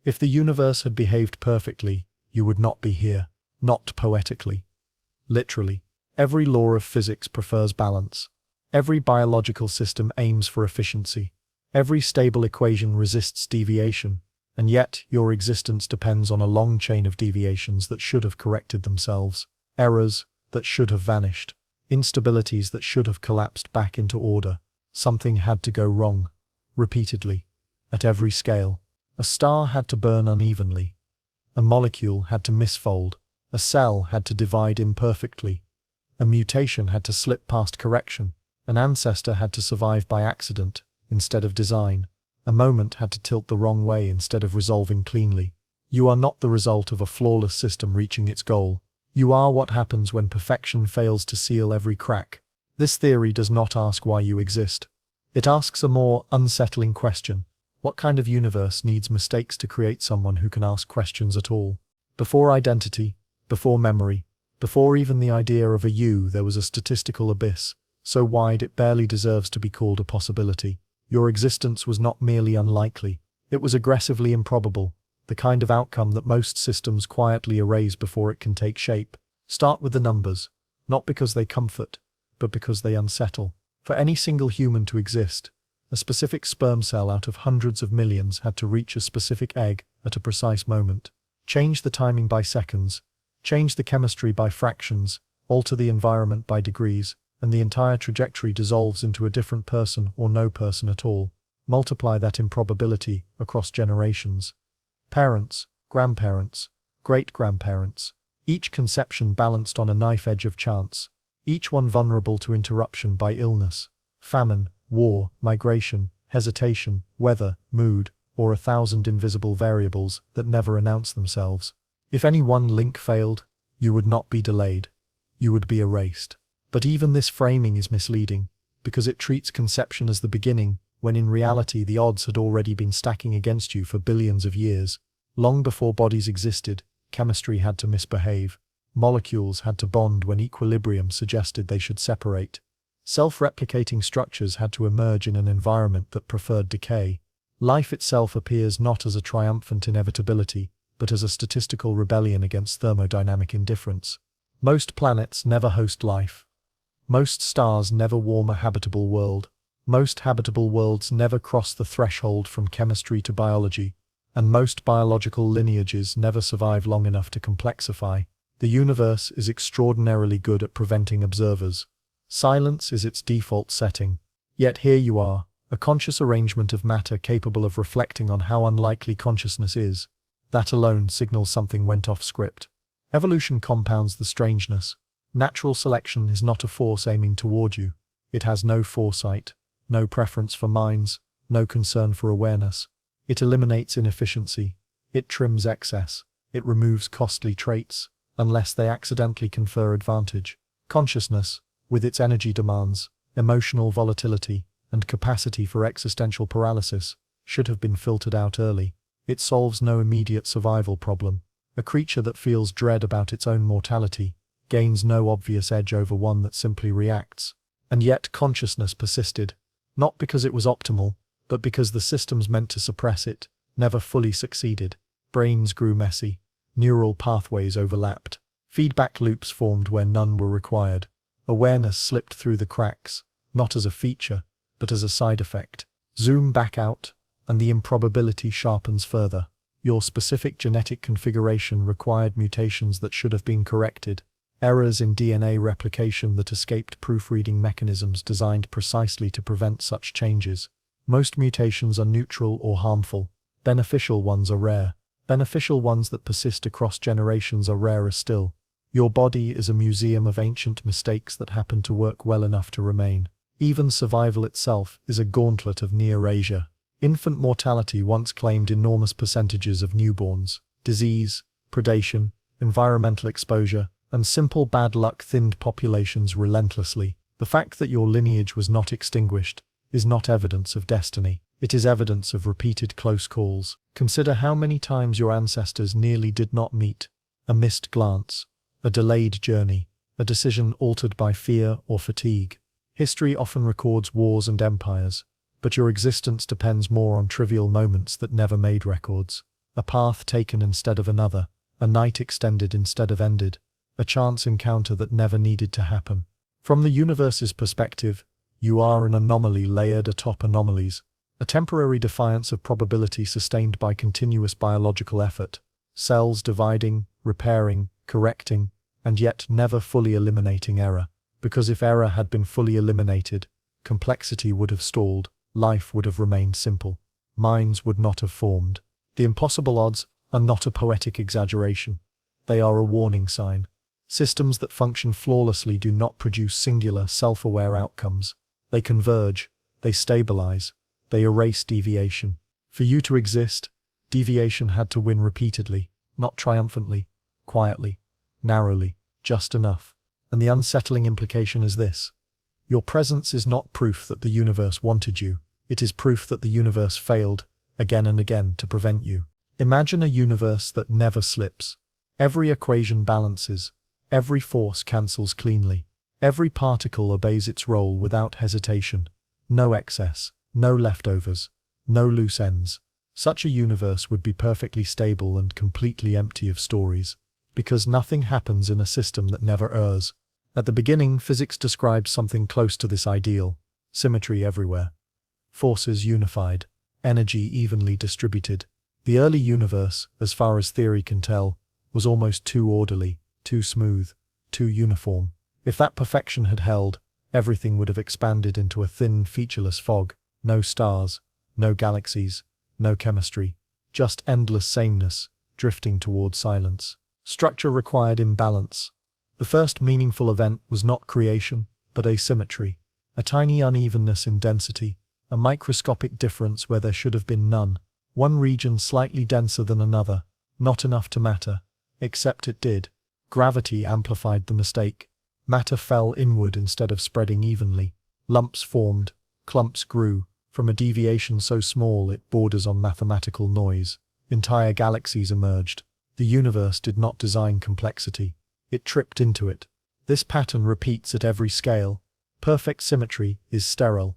If the universe had behaved perfectly, you would not be here. Not poetically. Literally. Every law of physics prefers balance. Every biological system aims for efficiency. Every stable equation resists deviation. And yet, your existence depends on a long chain of deviations that should have corrected themselves. Errors that should have vanished. Instabilities that should have collapsed back into order. Something had to go wrong. Repeatedly. At every scale. A star had to burn unevenly. A molecule had to misfold. A cell had to divide imperfectly. A mutation had to slip past correction. An ancestor had to survive by accident, instead of design. A moment had to tilt the wrong way instead of resolving cleanly. You are not the result of a flawless system reaching its goal. You are what happens when perfection fails to seal every crack. This theory does not ask why you exist. It asks a more unsettling question. What kind of universe needs mistakes to create someone who can ask questions at all? Before identity, before memory, before even the idea of a you, there was a statistical abyss, so wide it barely deserves to be called a possibility. Your existence was not merely unlikely, it was aggressively improbable, the kind of outcome that most systems quietly erase before it can take shape. Start with the numbers, not because they comfort, but because they unsettle. For any single human to exist, a specific sperm cell out of hundreds of millions had to reach a specific egg at a precise moment. Change the timing by seconds, change the chemistry by fractions, alter the environment by degrees, and the entire trajectory dissolves into a different person or no person at all. Multiply that improbability across generations. Parents, grandparents, great-grandparents, each conception balanced on a knife edge of chance, each one vulnerable to interruption by illness, famine, war, migration, hesitation, weather, mood, or 1,000 invisible variables that never announce themselves. If any one link failed, you would not be delayed. You would be erased. But even this framing is misleading, because it treats conception as the beginning, when in reality the odds had already been stacking against you for billions of years. Long before bodies existed, chemistry had to misbehave. Molecules had to bond when equilibrium suggested they should separate. Self-replicating structures had to emerge in an environment that preferred decay. Life itself appears not as a triumphant inevitability, but as a statistical rebellion against thermodynamic indifference. Most planets never host life. Most stars never warm a habitable world. Most habitable worlds never cross the threshold from chemistry to biology. And most biological lineages never survive long enough to complexify. The universe is extraordinarily good at preventing observers. Silence is its default setting. Yet here you are, a conscious arrangement of matter capable of reflecting on how unlikely consciousness is. That alone signals something went off script. Evolution compounds the strangeness. Natural selection is not a force aiming toward you. It has no foresight, no preference for minds, no concern for awareness. It eliminates inefficiency. It trims excess. It removes costly traits, unless they accidentally confer advantage. Consciousness, with its energy demands, emotional volatility, and capacity for existential paralysis, should have been filtered out early. It solves no immediate survival problem. A creature that feels dread about its own mortality gains no obvious edge over one that simply reacts. And yet consciousness persisted, not because it was optimal, but because the systems meant to suppress it never fully succeeded. Brains grew messy, neural pathways overlapped, feedback loops formed where none were required. Awareness slipped through the cracks, not as a feature, but as a side effect. Zoom back out, and the improbability sharpens further. Your specific genetic configuration required mutations that should have been corrected, errors in DNA replication that escaped proofreading mechanisms designed precisely to prevent such changes. Most mutations are neutral or harmful. Beneficial ones are rare. Beneficial ones that persist across generations are rarer still. Your body is a museum of ancient mistakes that happen to work well enough to remain. Even survival itself is a gauntlet of near-erasure. Infant mortality once claimed enormous percentages of newborns. Disease, predation, environmental exposure, and simple bad luck thinned populations relentlessly. The fact that your lineage was not extinguished is not evidence of destiny. It is evidence of repeated close calls. Consider how many times your ancestors nearly did not meet. A missed glance, a delayed journey, a decision altered by fear or fatigue. History often records wars and empires, but your existence depends more on trivial moments that never made records. a path taken instead of another, a night extended instead of ended, a chance encounter that never needed to happen. From the universe's perspective, you are an anomaly layered atop anomalies, a temporary defiance of probability sustained by continuous biological effort, cells dividing, repairing, correcting, and yet never fully eliminating error. Because if error had been fully eliminated, complexity would have stalled, life would have remained simple, minds would not have formed. The impossible odds are not a poetic exaggeration. They are a warning sign. Systems that function flawlessly do not produce singular, self-aware outcomes. They converge, they stabilize, they erase deviation. For you to exist, deviation had to win repeatedly, not triumphantly, quietly, narrowly, just enough. And the unsettling implication is this: your presence is not proof that the universe wanted you, it is proof that the universe failed, again and again, to prevent you. Imagine a universe that never slips. Every equation balances, every force cancels cleanly, every particle obeys its role without hesitation. No excess, no leftovers, no loose ends. Such a universe would be perfectly stable and completely empty of stories, because nothing happens in a system that never errs. At the beginning, physics described something close to this ideal: symmetry everywhere, forces unified, energy evenly distributed. The early universe, as far as theory can tell, was almost too orderly, too smooth, too uniform. If that perfection had held, everything would have expanded into a thin, featureless fog. No stars, no galaxies, no chemistry, just endless sameness, drifting toward silence. Structure required imbalance. The first meaningful event was not creation, but asymmetry. A tiny unevenness in density, a microscopic difference where there should have been none. One region slightly denser than another, not enough to matter, except it did. Gravity amplified the mistake. Matter fell inward instead of spreading evenly. Lumps formed, clumps grew, from a deviation so small it borders on mathematical noise. Entire galaxies emerged. The universe did not design complexity. It tripped into it. This pattern repeats at every scale. Perfect symmetry is sterile.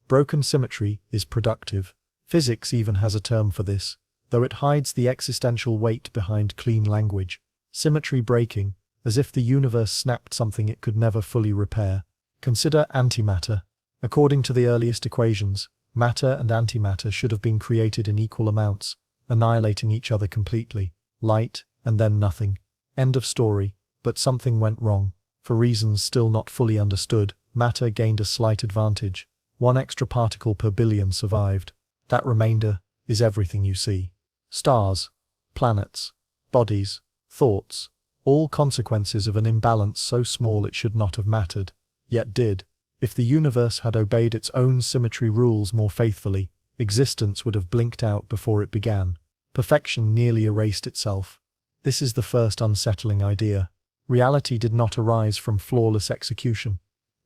Broken symmetry is productive. Physics even has a term for this, though it hides the existential weight behind clean language. Symmetry breaking, as if the universe snapped something it could never fully repair. Consider antimatter. According to the earliest equations, matter and antimatter should have been created in equal amounts, annihilating each other completely. Light, and then nothing. End of story. But something went wrong. For reasons still not fully understood, matter gained a slight advantage. One extra particle per billion survived. That remainder is everything you see. Stars, planets, bodies, thoughts, all consequences of an imbalance so small it should not have mattered, yet did. If the universe had obeyed its own symmetry rules more faithfully, existence would have blinked out before it began. Perfection nearly erased itself. This is the first unsettling idea. Reality did not arise from flawless execution.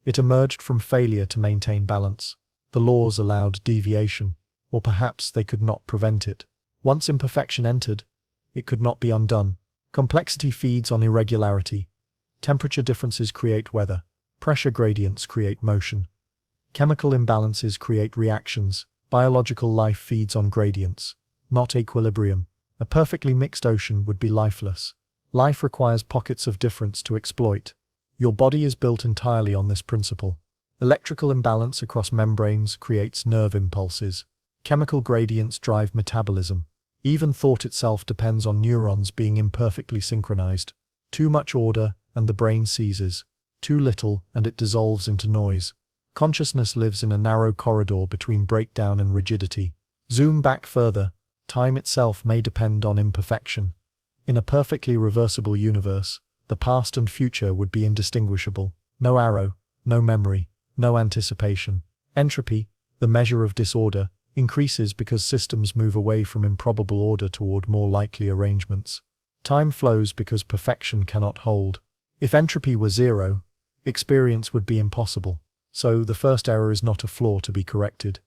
It emerged from failure to maintain balance. The laws allowed deviation, or perhaps they could not prevent it. Once imperfection entered, it could not be undone. Complexity feeds on irregularity. Temperature differences create weather. Pressure gradients create motion. Chemical imbalances create reactions. Biological life feeds on gradients, not equilibrium. A perfectly mixed ocean would be lifeless. Life requires pockets of difference to exploit. Your body is built entirely on this principle. Electrical imbalance across membranes creates nerve impulses. Chemical gradients drive metabolism. Even thought itself depends on neurons being imperfectly synchronized. Too much order, and the brain seizes. Too little, and it dissolves into noise. Consciousness lives in a narrow corridor between breakdown and rigidity. Zoom back further. Time itself may depend on imperfection. In a perfectly reversible universe, the past and future would be indistinguishable. No arrow, no memory, no anticipation. Entropy, the measure of disorder, increases because systems move away from improbable order toward more likely arrangements. Time flows because perfection cannot hold. If entropy were zero, experience would be impossible. So the first error is not a flaw to be corrected.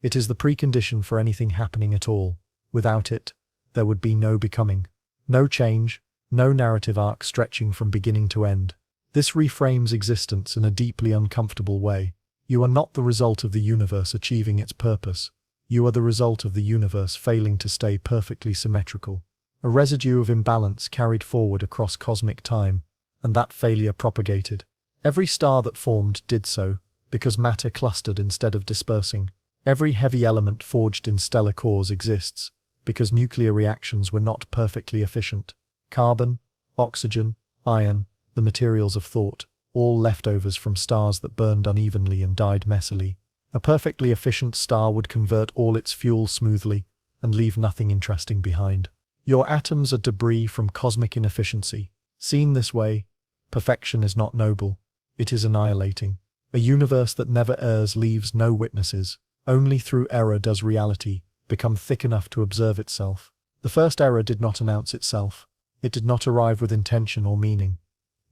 It is the precondition for anything happening at all. Without it, there would be no becoming. No change, no narrative arc stretching from beginning to end. This reframes existence in a deeply uncomfortable way. You are not the result of the universe achieving its purpose. You are the result of the universe failing to stay perfectly symmetrical. A residue of imbalance carried forward across cosmic time, and that failure propagated. Every star that formed did so, because matter clustered instead of dispersing. Every heavy element forged in stellar cores exists, because nuclear reactions were not perfectly efficient. Carbon, oxygen, iron, the materials of thought, all leftovers from stars that burned unevenly and died messily. A perfectly efficient star would convert all its fuel smoothly and leave nothing interesting behind. Your atoms are debris from cosmic inefficiency. Seen this way, perfection is not noble, it is annihilating. A universe that never errs leaves no witnesses. Only through error does reality become thick enough to observe itself. The first error did not announce itself. It did not arrive with intention or meaning.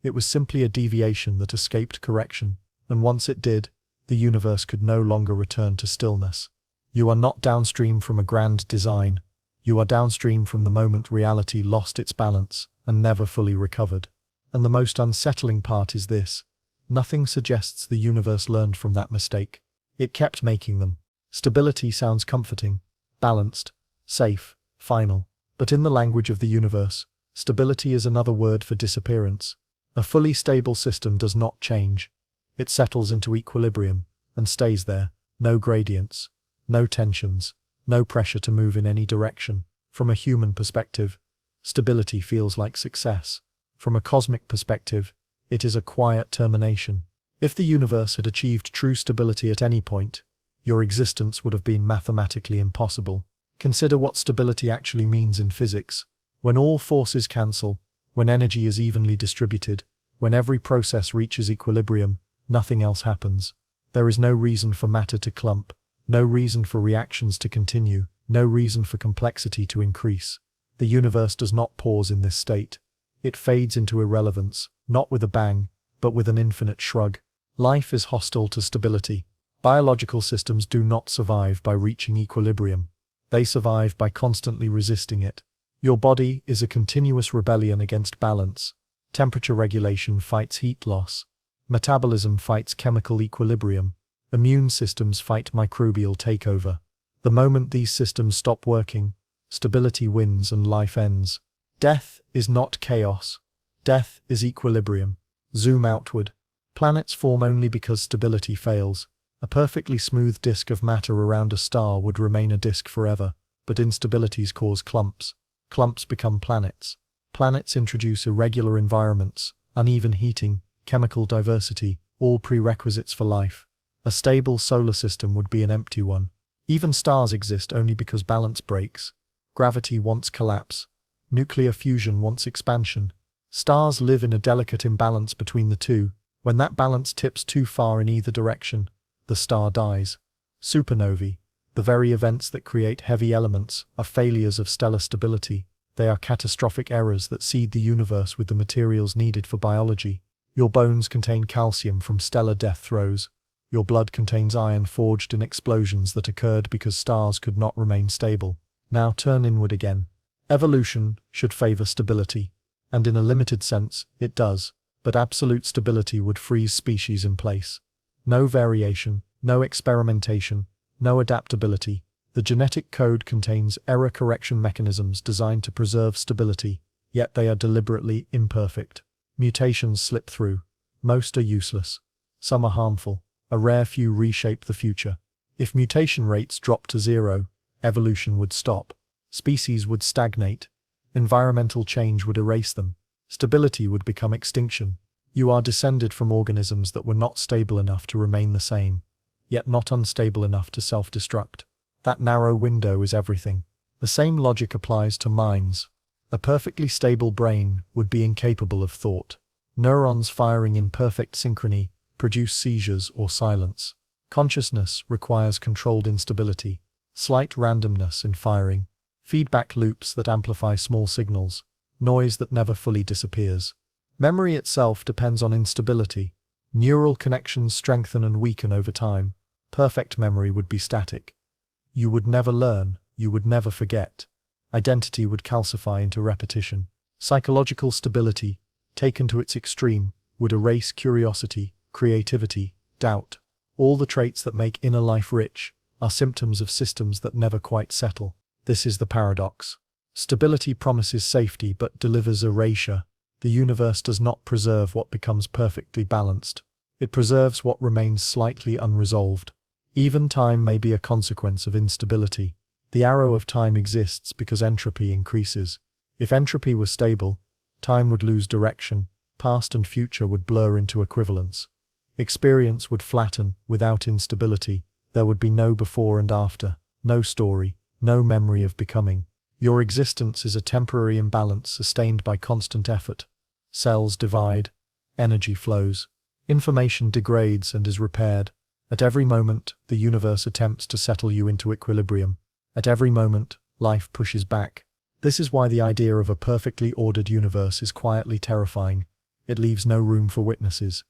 It was simply a deviation that escaped correction, and once it did, the universe could no longer return to stillness. You are not downstream from a grand design. You are downstream from the moment reality lost its balance and never fully recovered. And the most unsettling part is this: nothing suggests the universe learned from that mistake. It kept making them. Stability sounds comforting, balanced, safe, final. But in the language of the universe, stability is another word for disappearance. A fully stable system does not change. It settles into equilibrium and stays there. No gradients, no tensions, no pressure to move in any direction. From a human perspective, stability feels like success. From a cosmic perspective, it is a quiet termination. If the universe had achieved true stability at any point, your existence would have been mathematically impossible. Consider what stability actually means in physics. When all forces cancel, when energy is evenly distributed, when every process reaches equilibrium, nothing else happens. There is no reason for matter to clump, no reason for reactions to continue, no reason for complexity to increase. The universe does not pause in this state. It fades into irrelevance, not with a bang, but with an infinite shrug. Life is hostile to stability. Biological systems do not survive by reaching equilibrium. They survive by constantly resisting it. Your body is a continuous rebellion against balance. Temperature regulation fights heat loss. Metabolism fights chemical equilibrium. Immune systems fight microbial takeover. The moment these systems stop working, stability wins and life ends. Death is not chaos. Death is equilibrium. Zoom outward. Planets form only because stability fails. A perfectly smooth disk of matter around a star would remain a disk forever, but instabilities cause clumps. Clumps become planets. Planets introduce irregular environments, uneven heating, chemical diversity, all prerequisites for life. A stable solar system would be an empty one. Even stars exist only because balance breaks. Gravity wants collapse. Nuclear fusion wants expansion. Stars live in a delicate imbalance between the two. When that balance tips too far in either direction, the star dies. Supernovae, the very events that create heavy elements, are failures of stellar stability. They are catastrophic errors that seed the universe with the materials needed for biology. Your bones contain calcium from stellar death throes. Your blood contains iron forged in explosions that occurred because stars could not remain stable. Now turn inward again. Evolution should favor stability, and in a limited sense, it does, but absolute stability would freeze species in place. No variation, no experimentation, no adaptability. The genetic code contains error correction mechanisms designed to preserve stability, yet they are deliberately imperfect. Mutations slip through. Most are useless. Some are harmful. A rare few reshape the future. If mutation rates dropped to zero, evolution would stop. Species would stagnate. Environmental change would erase them. Stability would become extinction. You are descended from organisms that were not stable enough to remain the same, yet not unstable enough to self-destruct. That narrow window is everything. The same logic applies to minds. A perfectly stable brain would be incapable of thought. Neurons firing in perfect synchrony produce seizures or silence. Consciousness requires controlled instability, slight randomness in firing, feedback loops that amplify small signals, noise that never fully disappears. Memory itself depends on instability. Neural connections strengthen and weaken over time. Perfect memory would be static. You would never learn, you would never forget. Identity would calcify into repetition. Psychological stability, taken to its extreme, would erase curiosity, creativity, doubt. All the traits that make inner life rich, are symptoms of systems that never quite settle. This is the paradox. Stability promises safety but delivers erasure. The universe does not preserve what becomes perfectly balanced. It preserves what remains slightly unresolved. Even time may be a consequence of instability. The arrow of time exists because entropy increases. If entropy were stable, time would lose direction, past and future would blur into equivalence. Experience would flatten. Without instability, there would be no before and after, no story, no memory of becoming. Your existence is a temporary imbalance sustained by constant effort. Cells divide, energy flows, information degrades and is repaired. At every moment, the universe attempts to settle you into equilibrium. At every moment, life pushes back. This is why the idea of a perfectly ordered universe is quietly terrifying. It leaves no room for witnesses,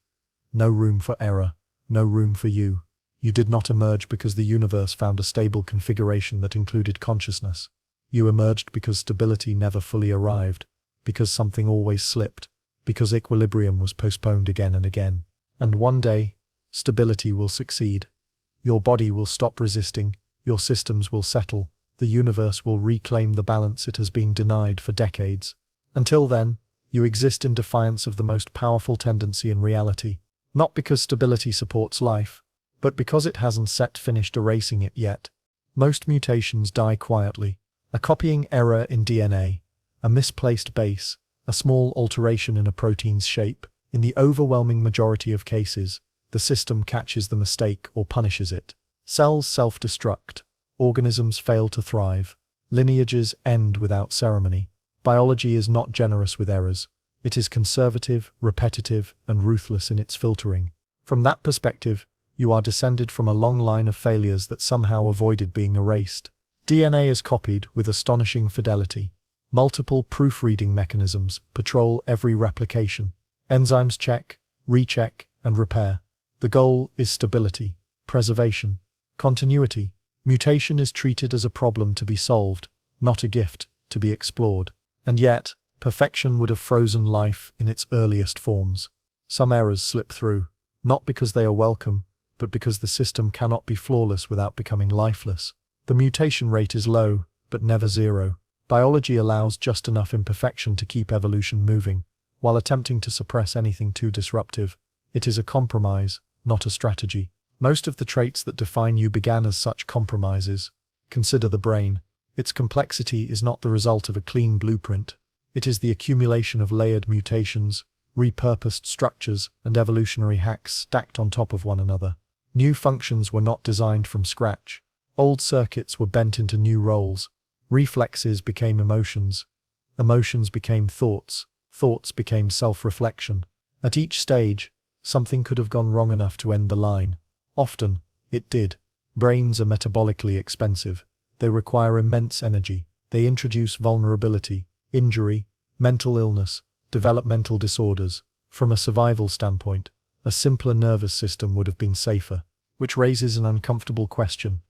no room for error, no room for you. You did not emerge because the universe found a stable configuration that included consciousness. You emerged because stability never fully arrived, because something always slipped, because equilibrium was postponed again and again. And one day, stability will succeed. Your body will stop resisting, your systems will settle, the universe will reclaim the balance it has been denied for decades. Until then, you exist in defiance of the most powerful tendency in reality, not because stability supports life, but because it hasn't finished erasing it yet. Most mutations die quietly. A copying error in DNA, a misplaced base, a small alteration in a protein's shape. In the overwhelming majority of cases, the system catches the mistake or punishes it. Cells self-destruct. Organisms fail to thrive. Lineages end without ceremony. Biology is not generous with errors. It is conservative, repetitive, and ruthless in its filtering. From that perspective, you are descended from a long line of failures that somehow avoided being erased. DNA is copied with astonishing fidelity. Multiple proofreading mechanisms patrol every replication. Enzymes check, recheck, and repair. The goal is stability, preservation, continuity. Mutation is treated as a problem to be solved, not a gift to be explored. And yet, perfection would have frozen life in its earliest forms. Some errors slip through, not because they are welcome, but because the system cannot be flawless without becoming lifeless. The mutation rate is low, but never zero. Biology allows just enough imperfection to keep evolution moving, while attempting to suppress anything too disruptive. It is a compromise, not a strategy. Most of the traits that define you began as such compromises. Consider the brain. Its complexity is not the result of a clean blueprint. It is the accumulation of layered mutations, repurposed structures, and evolutionary hacks stacked on top of one another. New functions were not designed from scratch. Old circuits were bent into new roles. Reflexes became emotions. Emotions became thoughts. Thoughts became self-reflection. At each stage, something could have gone wrong enough to end the line. Often, it did. Brains are metabolically expensive. They require immense energy. They introduce vulnerability, injury, mental illness, developmental disorders. From a survival standpoint, a simpler nervous system would have been safer. Which raises an uncomfortable question.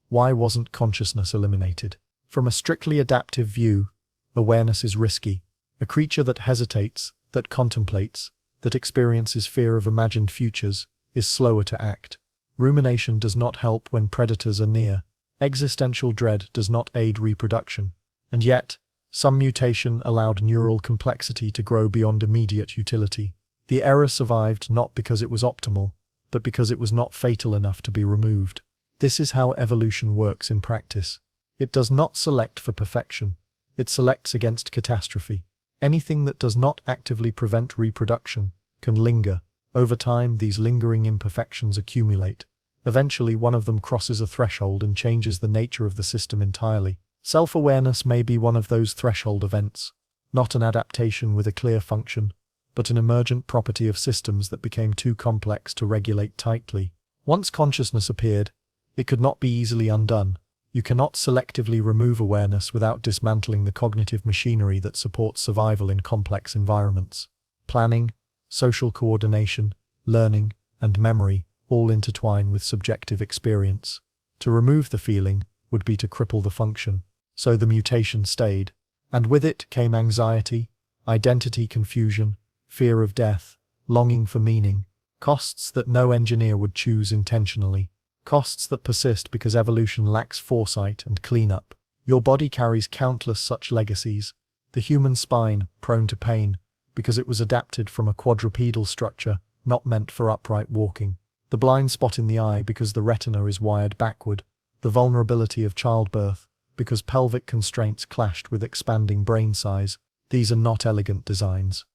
Why wasn't consciousness eliminated? From a strictly adaptive view, awareness is risky. A creature that hesitates, that contemplates, that experiences fear of imagined futures, is slower to act. Rumination does not help when predators are near. Existential dread does not aid reproduction. And yet, some mutation allowed neural complexity to grow beyond immediate utility. The error survived not because it was optimal, but because it was not fatal enough to be removed. This is how evolution works in practice. It does not select for perfection. It selects against catastrophe. Anything that does not actively prevent reproduction can linger. Over time, these lingering imperfections accumulate. Eventually, one of them crosses a threshold and changes the nature of the system entirely. Self-awareness may be one of those threshold events, not an adaptation with a clear function, but an emergent property of systems that became too complex to regulate tightly. Once consciousness appeared, it could not be easily undone. You cannot selectively remove awareness without dismantling the cognitive machinery that supports survival in complex environments. Planning, social coordination, learning, and memory all intertwine with subjective experience. To remove the feeling would be to cripple the function. So the mutation stayed. And with it came anxiety, identity confusion, fear of death, longing for meaning, costs that no engineer would choose intentionally. Costs that persist because evolution lacks foresight and cleanup. Your body carries countless such legacies. The human spine, prone to pain, because it was adapted from a quadrupedal structure, not meant for upright walking. The blind spot in the eye because the retina is wired backward. The vulnerability of childbirth, because pelvic constraints clashed with expanding brain size. These are not elegant designs.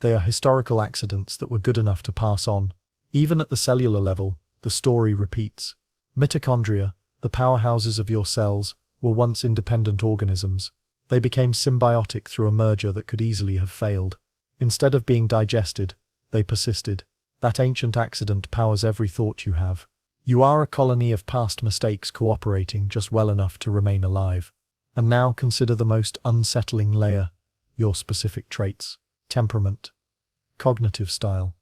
They are historical accidents that were good enough to pass on. Even at the cellular level, the story repeats. Mitochondria, the powerhouses of your cells, were once independent organisms. They became symbiotic through a merger that could easily have failed. Instead of being digested, they persisted. That ancient accident powers every thought you have. You are a colony of past mistakes cooperating just well enough to remain alive. And now consider the most unsettling layer: your specific traits, temperament, cognitive style,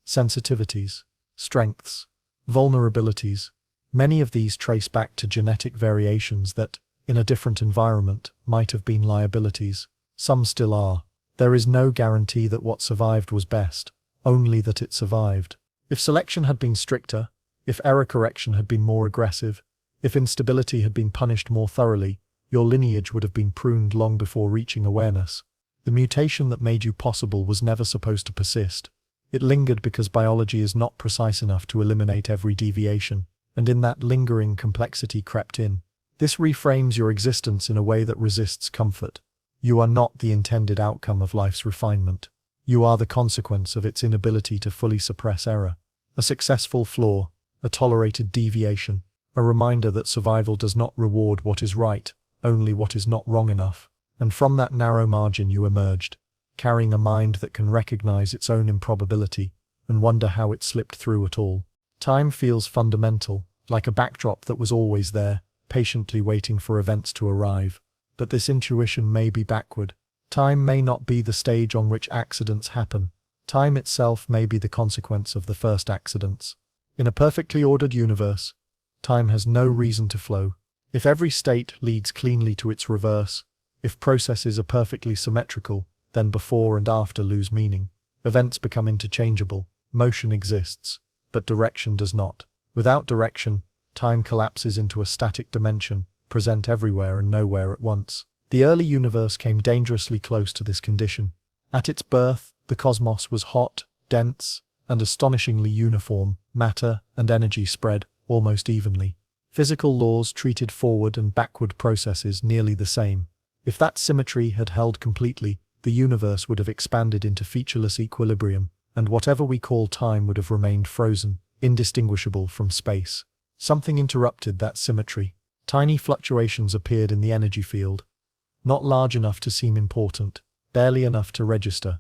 sensitivities, strengths, vulnerabilities. Many of these trace back to genetic variations that, in a different environment, might have been liabilities. Some still are. There is no guarantee that what survived was best, only that it survived. If selection had been stricter, if error correction had been more aggressive, if instability had been punished more thoroughly, your lineage would have been pruned long before reaching awareness. The mutation that made you possible was never supposed to persist. It lingered because biology is not precise enough to eliminate every deviation, and in that lingering complexity crept in. This reframes your existence in a way that resists comfort. You are not the intended outcome of life's refinement. You are the consequence of its inability to fully suppress error. A successful flaw, a tolerated deviation, a reminder that survival does not reward what is right, only what is not wrong enough. And from that narrow margin you emerged, carrying a mind that can recognize its own improbability and wonder how it slipped through at all. Time feels fundamental, like a backdrop that was always there, patiently waiting for events to arrive. But this intuition may be backward. Time may not be the stage on which accidents happen. Time itself may be the consequence of the first accidents. In a perfectly ordered universe, time has no reason to flow. If every state leads cleanly to its reverse, if processes are perfectly symmetrical, then before and after lose meaning. Events become interchangeable. Motion exists, but direction does not. Without direction, time collapses into a static dimension, present everywhere and nowhere at once. The early universe came dangerously close to this condition. At its birth, the cosmos was hot, dense, and astonishingly uniform. Matter and energy spread almost evenly. Physical laws treated forward and backward processes nearly the same. If that symmetry had held completely, the universe would have expanded into featureless equilibrium, and whatever we call time would have remained frozen, indistinguishable from space. Something interrupted that symmetry. Tiny fluctuations appeared in the energy field. Not large enough to seem important, barely enough to register.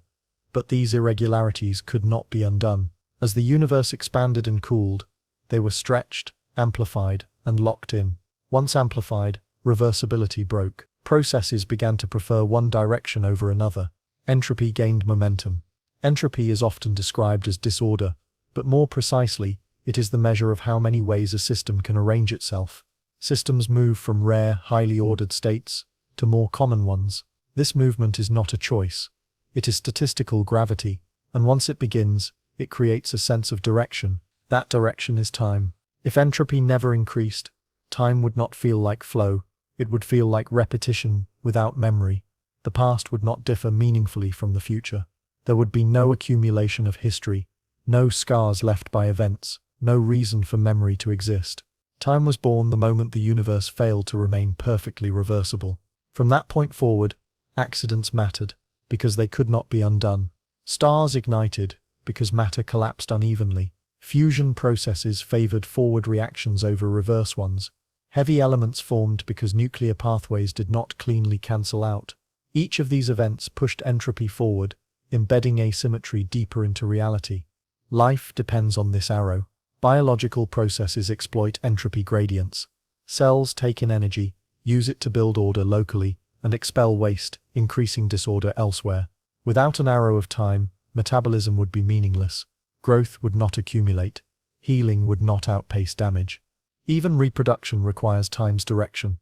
But these irregularities could not be undone. As the universe expanded and cooled, they were stretched, amplified, and locked in. Once amplified, reversibility broke. Processes began to prefer one direction over another. Entropy gained momentum. Entropy is often described as disorder, but more precisely, it is the measure of how many ways a system can arrange itself. Systems move from rare, highly ordered states to more common ones. This movement is not a choice. It is statistical gravity, and once it begins, it creates a sense of direction. That direction is time. If entropy never increased, time would not feel like flow. It would feel like repetition without memory. The past would not differ meaningfully from the future. There would be no accumulation of history, no scars left by events, no reason for memory to exist. Time was born the moment the universe failed to remain perfectly reversible. From that point forward, accidents mattered, because they could not be undone. Stars ignited, because matter collapsed unevenly. Fusion processes favored forward reactions over reverse ones. Heavy elements formed because nuclear pathways did not cleanly cancel out. Each of these events pushed entropy forward, embedding asymmetry deeper into reality. Life depends on this arrow. Biological processes exploit entropy gradients. Cells take in energy, use it to build order locally, and expel waste, increasing disorder elsewhere. Without an arrow of time, metabolism would be meaningless. Growth would not accumulate. Healing would not outpace damage. Even reproduction requires time's direction.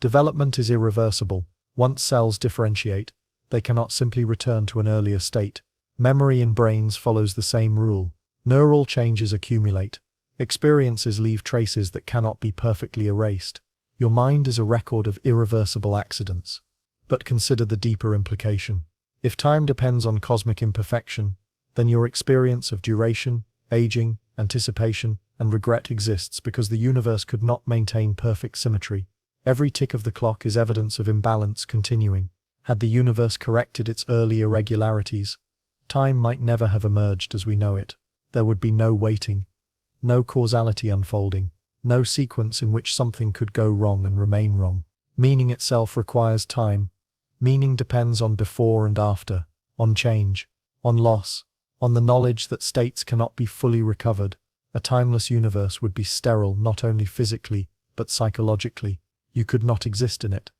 Development is irreversible. Once cells differentiate, they cannot simply return to an earlier state. Memory in brains follows the same rule. Neural changes accumulate. Experiences leave traces that cannot be perfectly erased. Your mind is a record of irreversible accidents. But consider the deeper implication. If time depends on cosmic imperfection, then your experience of duration, aging, anticipation, and regret exists because the universe could not maintain perfect symmetry. Every tick of the clock is evidence of imbalance continuing. Had the universe corrected its early irregularities, time might never have emerged as we know it. There would be no waiting, no causality unfolding, no sequence in which something could go wrong and remain wrong. Meaning itself requires time. Meaning depends on before and after, on change, on loss, on the knowledge that states cannot be fully recovered. A timeless universe would be sterile not only physically, but psychologically. You could not exist in it.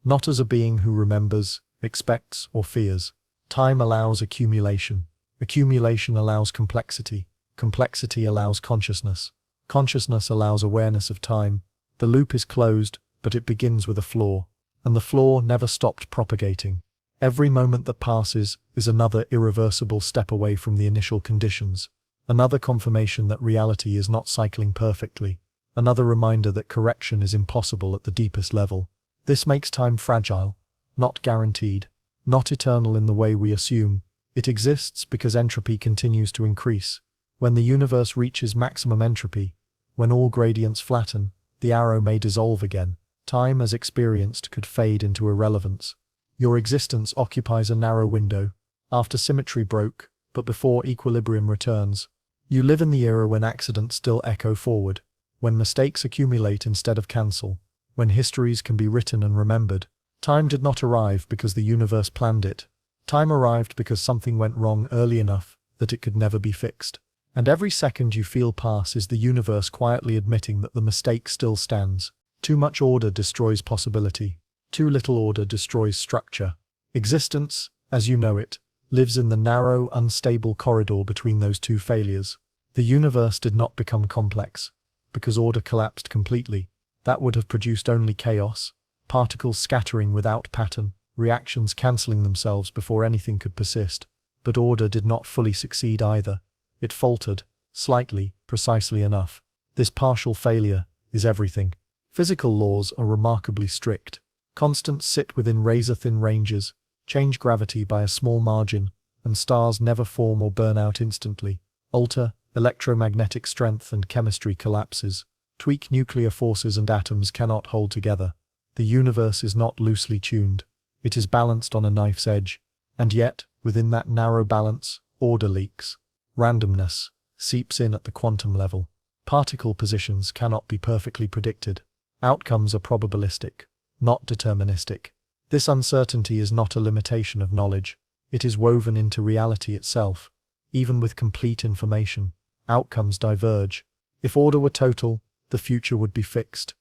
Not as a being who remembers, expects, or fears. Time allows accumulation. Accumulation allows complexity. Complexity allows consciousness. Consciousness allows awareness of time. The loop is closed, but it begins with a flaw. And the flaw never stopped propagating. Every moment that passes is another irreversible step away from the initial conditions. Another confirmation that reality is not cycling perfectly. Another reminder that correction is impossible at the deepest level. This makes time fragile, not guaranteed, not eternal in the way we assume. It exists because entropy continues to increase. When the universe reaches maximum entropy, when all gradients flatten, the arrow may dissolve again. Time as experienced could fade into irrelevance. Your existence occupies a narrow window, after symmetry broke, but before equilibrium returns. You live in the era when accidents still echo forward, when mistakes accumulate instead of cancel, when histories can be written and remembered. Time did not arrive because the universe planned it. Time arrived because something went wrong early enough that it could never be fixed. And every second you feel pass is the universe quietly admitting that the mistake still stands. Too much order destroys possibility. Too little order destroys structure. Existence, as you know it, lives in the narrow, unstable corridor between those two failures. The universe did not become complex because order collapsed completely. That would have produced only chaos, particles scattering without pattern, reactions cancelling themselves before anything could persist. But order did not fully succeed either. It faltered, slightly, precisely enough. This partial failure is everything. Physical laws are remarkably strict. Constants sit within razor-thin ranges, change gravity by a small margin, and stars never form or burn out instantly. Alter electromagnetic strength and chemistry collapses. Tweak nuclear forces and atoms cannot hold together. The universe is not loosely tuned. It is balanced on a knife's edge. And yet, within that narrow balance, order leaks. Randomness seeps in at the quantum level. Particle positions cannot be perfectly predicted. Outcomes are probabilistic, not deterministic. This uncertainty is not a limitation of knowledge. It is woven into reality itself. Even with complete information, outcomes diverge. If order were total, the future would be fixed.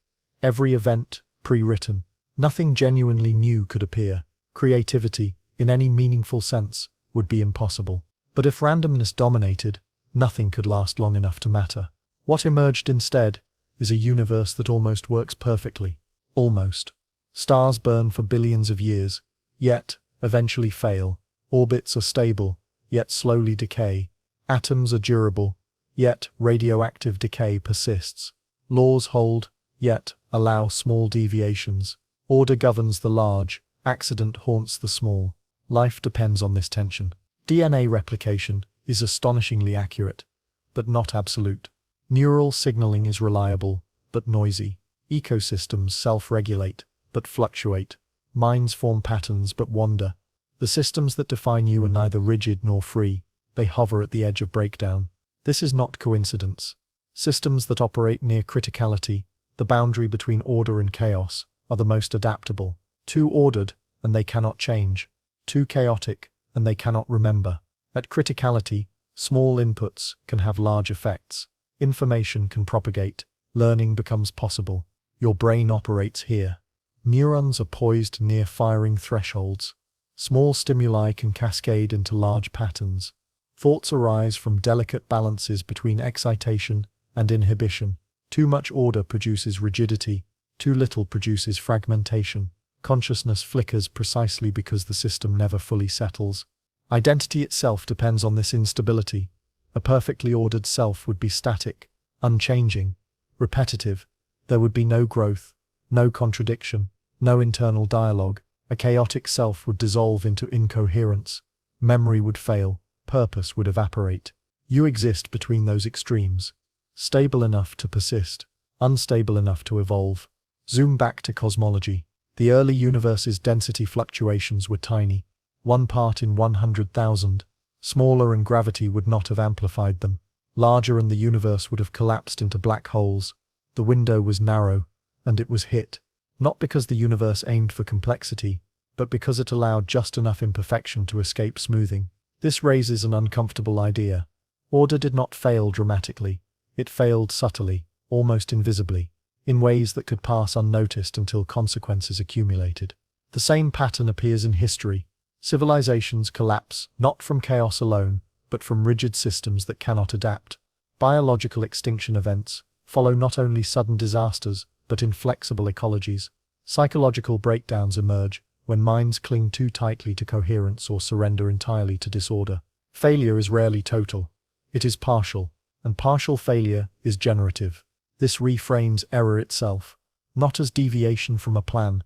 Every event, pre-written. Nothing genuinely new could appear. Creativity, in any meaningful sense, would be impossible. But if randomness dominated, nothing could last long enough to matter. What emerged instead is a universe that almost works perfectly. Almost. Stars burn for billions of years, yet eventually fail. Orbits are stable, yet slowly decay. Atoms are durable, yet radioactive decay persists. Laws hold, yet allow small deviations. Order governs the large, accident haunts the small. Life depends on this tension. DNA replication is astonishingly accurate, but not absolute. Neural signaling is reliable, but noisy. Ecosystems self-regulate, but fluctuate. Minds form patterns but wander. The systems that define you are neither rigid nor free. They hover at the edge of breakdown. This is not coincidence. Systems that operate near criticality, the boundary between order and chaos, are the most adaptable. Too ordered, and they cannot change. Too chaotic, and they cannot remember. At criticality, small inputs can have large effects. Information can propagate. Learning becomes possible. Your brain operates here. Neurons are poised near firing thresholds. Small stimuli can cascade into large patterns. Thoughts arise from delicate balances between excitation and inhibition. Too much order produces rigidity. Too little produces fragmentation. Consciousness flickers precisely because the system never fully settles. Identity itself depends on this instability. A perfectly ordered self would be static, unchanging, repetitive. There would be no growth, no contradiction, no internal dialogue. A chaotic self would dissolve into incoherence. Memory would fail, purpose would evaporate. You exist between those extremes, stable enough to persist, unstable enough to evolve. Zoom back to cosmology. The early universe's density fluctuations were tiny, 1 part in 100,000. Smaller and gravity would not have amplified them. Larger and the universe would have collapsed into black holes. The window was narrow, and it was hit. Not because the universe aimed for complexity, but because it allowed just enough imperfection to escape smoothing. This raises an uncomfortable idea. Order did not fail dramatically. It failed subtly, almost invisibly, in ways that could pass unnoticed until consequences accumulated. The same pattern appears in history. Civilizations collapse, not from chaos alone, but from rigid systems that cannot adapt. Biological extinction events follow not only sudden disasters, but inflexible ecologies. Psychological breakdowns emerge when minds cling too tightly to coherence or surrender entirely to disorder. Failure is rarely total. It is partial, and partial failure is generative. This reframes error itself, not as deviation from a plan,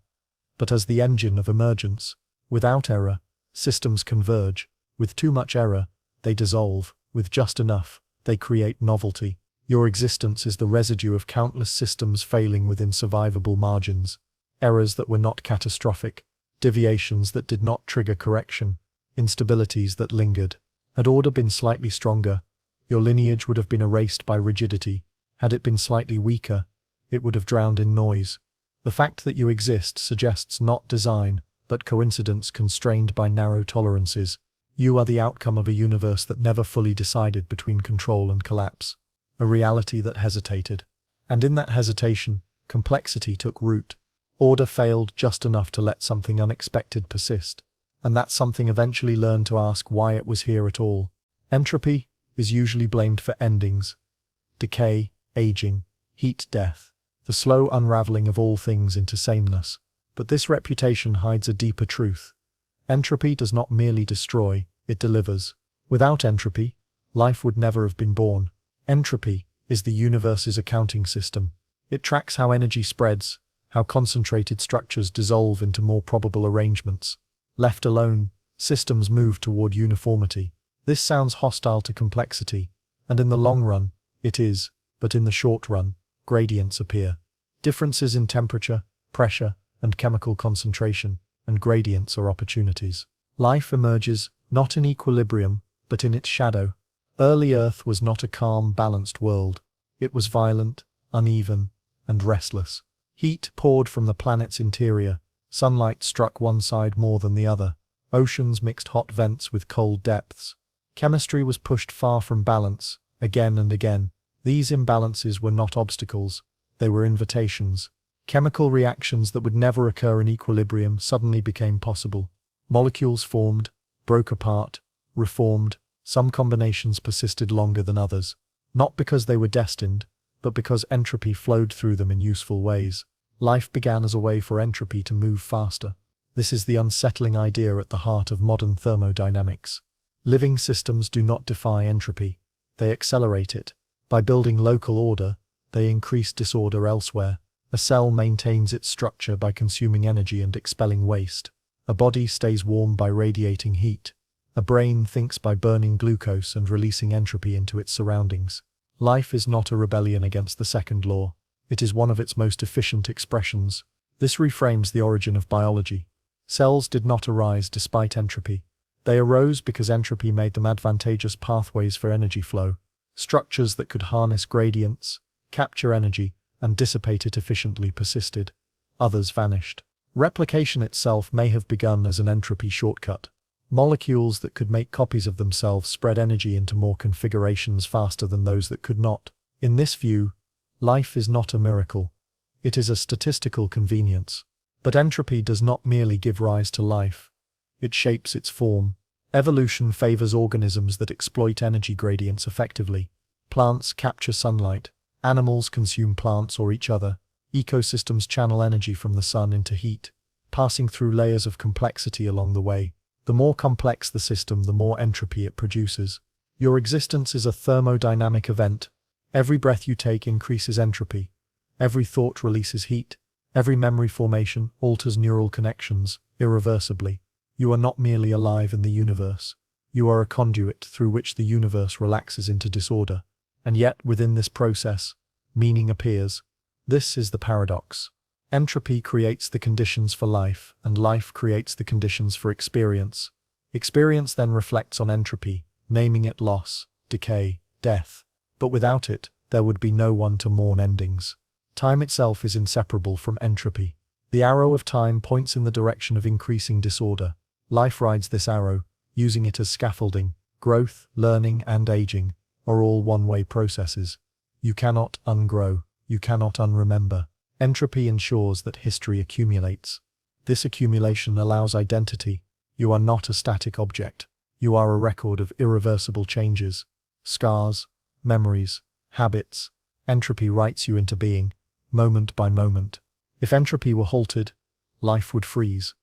but as the engine of emergence. Without error, systems converge. With too much error, they dissolve. With just enough, they create novelty. Your existence is the residue of countless systems failing within survivable margins. Errors that were not catastrophic, deviations that did not trigger correction, instabilities that lingered. Had order been slightly stronger, your lineage would have been erased by rigidity. Had it been slightly weaker, it would have drowned in noise. The fact that you exist suggests not design, but coincidence constrained by narrow tolerances. You are the outcome of a universe that never fully decided between control and collapse. A reality that hesitated. And in that hesitation, complexity took root. Order failed just enough to let something unexpected persist. And that something eventually learned to ask why it was here at all. Entropy is usually blamed for endings. Decay, aging, heat, death. The slow unraveling of all things into sameness. But this reputation hides a deeper truth. Entropy does not merely destroy, it delivers. Without entropy, life would never have been born. Entropy is the universe's accounting system. It tracks how energy spreads, how concentrated structures dissolve into more probable arrangements. Left alone, systems move toward uniformity. This sounds hostile to complexity, and in the long run, it is, but in the short run, gradients appear. Differences in temperature, pressure, and chemical concentration, and gradients are opportunities. Life emerges, not in equilibrium, but in its shadow. Early Earth was not a calm, balanced world. It was violent, uneven, and restless. Heat poured from the planet's interior. Sunlight struck one side more than the other. Oceans mixed hot vents with cold depths. Chemistry was pushed far from balance, again and again. These imbalances were not obstacles, they were invitations. Chemical reactions that would never occur in equilibrium suddenly became possible. Molecules formed, broke apart, reformed. Some combinations persisted longer than others, not because they were destined, but because entropy flowed through them in useful ways. Life began as a way for entropy to move faster. This is the unsettling idea at the heart of modern thermodynamics. Living systems do not defy entropy, they accelerate it. By building local order, they increase disorder elsewhere. A cell maintains its structure by consuming energy and expelling waste. A body stays warm by radiating heat. A brain thinks by burning glucose and releasing entropy into its surroundings. Life is not a rebellion against the second law. It is one of its most efficient expressions. This reframes the origin of biology. Cells did not arise despite entropy. They arose because entropy made them advantageous pathways for energy flow. Structures that could harness gradients, capture energy, and dissipate it efficiently persisted. Others vanished. Replication itself may have begun as an entropy shortcut. Molecules that could make copies of themselves spread energy into more configurations faster than those that could not. In this view, life is not a miracle. It is a statistical convenience. But entropy does not merely give rise to life. It shapes its form. Evolution favors organisms that exploit energy gradients effectively. Plants capture sunlight. Animals consume plants or each other. Ecosystems channel energy from the sun into heat, passing through layers of complexity along the way. The more complex the system, the more entropy it produces. Your existence is a thermodynamic event. Every breath you take increases entropy. Every thought releases heat. Every memory formation alters neural connections irreversibly. You are not merely alive in the universe. You are a conduit through which the universe relaxes into disorder. And yet, within this process, meaning appears. This is the paradox. Entropy creates the conditions for life, and life creates the conditions for experience. Experience then reflects on entropy, naming it loss, decay, death. But without it, there would be no one to mourn endings. Time itself is inseparable from entropy. The arrow of time points in the direction of increasing disorder. Life rides this arrow, using it as scaffolding. Growth, learning, and aging are all one-way processes. You cannot ungrow. You cannot unremember. Entropy ensures that history accumulates. This accumulation allows identity. You are not a static object. You are a record of irreversible changes. Scars, memories, habits. Entropy writes you into being, moment by moment. If entropy were halted, life would freeze.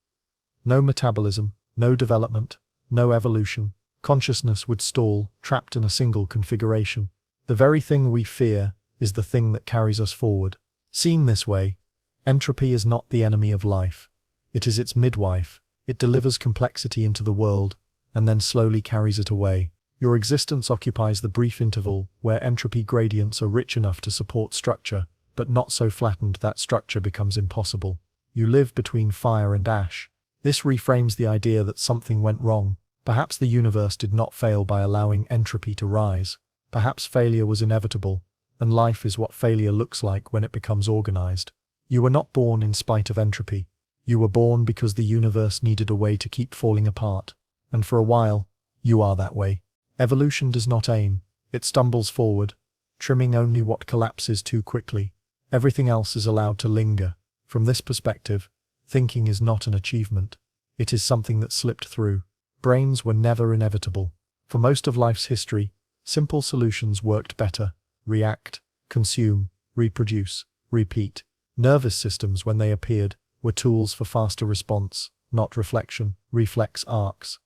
No metabolism, no development, no evolution. Consciousness would stall, trapped in a single configuration. The very thing we fear is the thing that carries us forward. Seen this way, entropy is not the enemy of life. It is its midwife. It delivers complexity into the world, and then slowly carries it away. Your existence occupies the brief interval where entropy gradients are rich enough to support structure, but not so flattened that structure becomes impossible. You live between fire and ash. This reframes the idea that something went wrong. Perhaps the universe did not fail by allowing entropy to rise. Perhaps failure was inevitable, and life is what failure looks like when it becomes organized. You were not born in spite of entropy. You were born because the universe needed a way to keep falling apart. And for a while, you are that way. Evolution does not aim. It stumbles forward, trimming only what collapses too quickly. Everything else is allowed to linger. From this perspective, thinking is not an achievement. It is something that slipped through. Brains were never inevitable. For most of life's history, simple solutions worked better. React, consume, reproduce, repeat. Nervous systems, when they appeared, were tools for faster response, not reflection. Reflex arcs,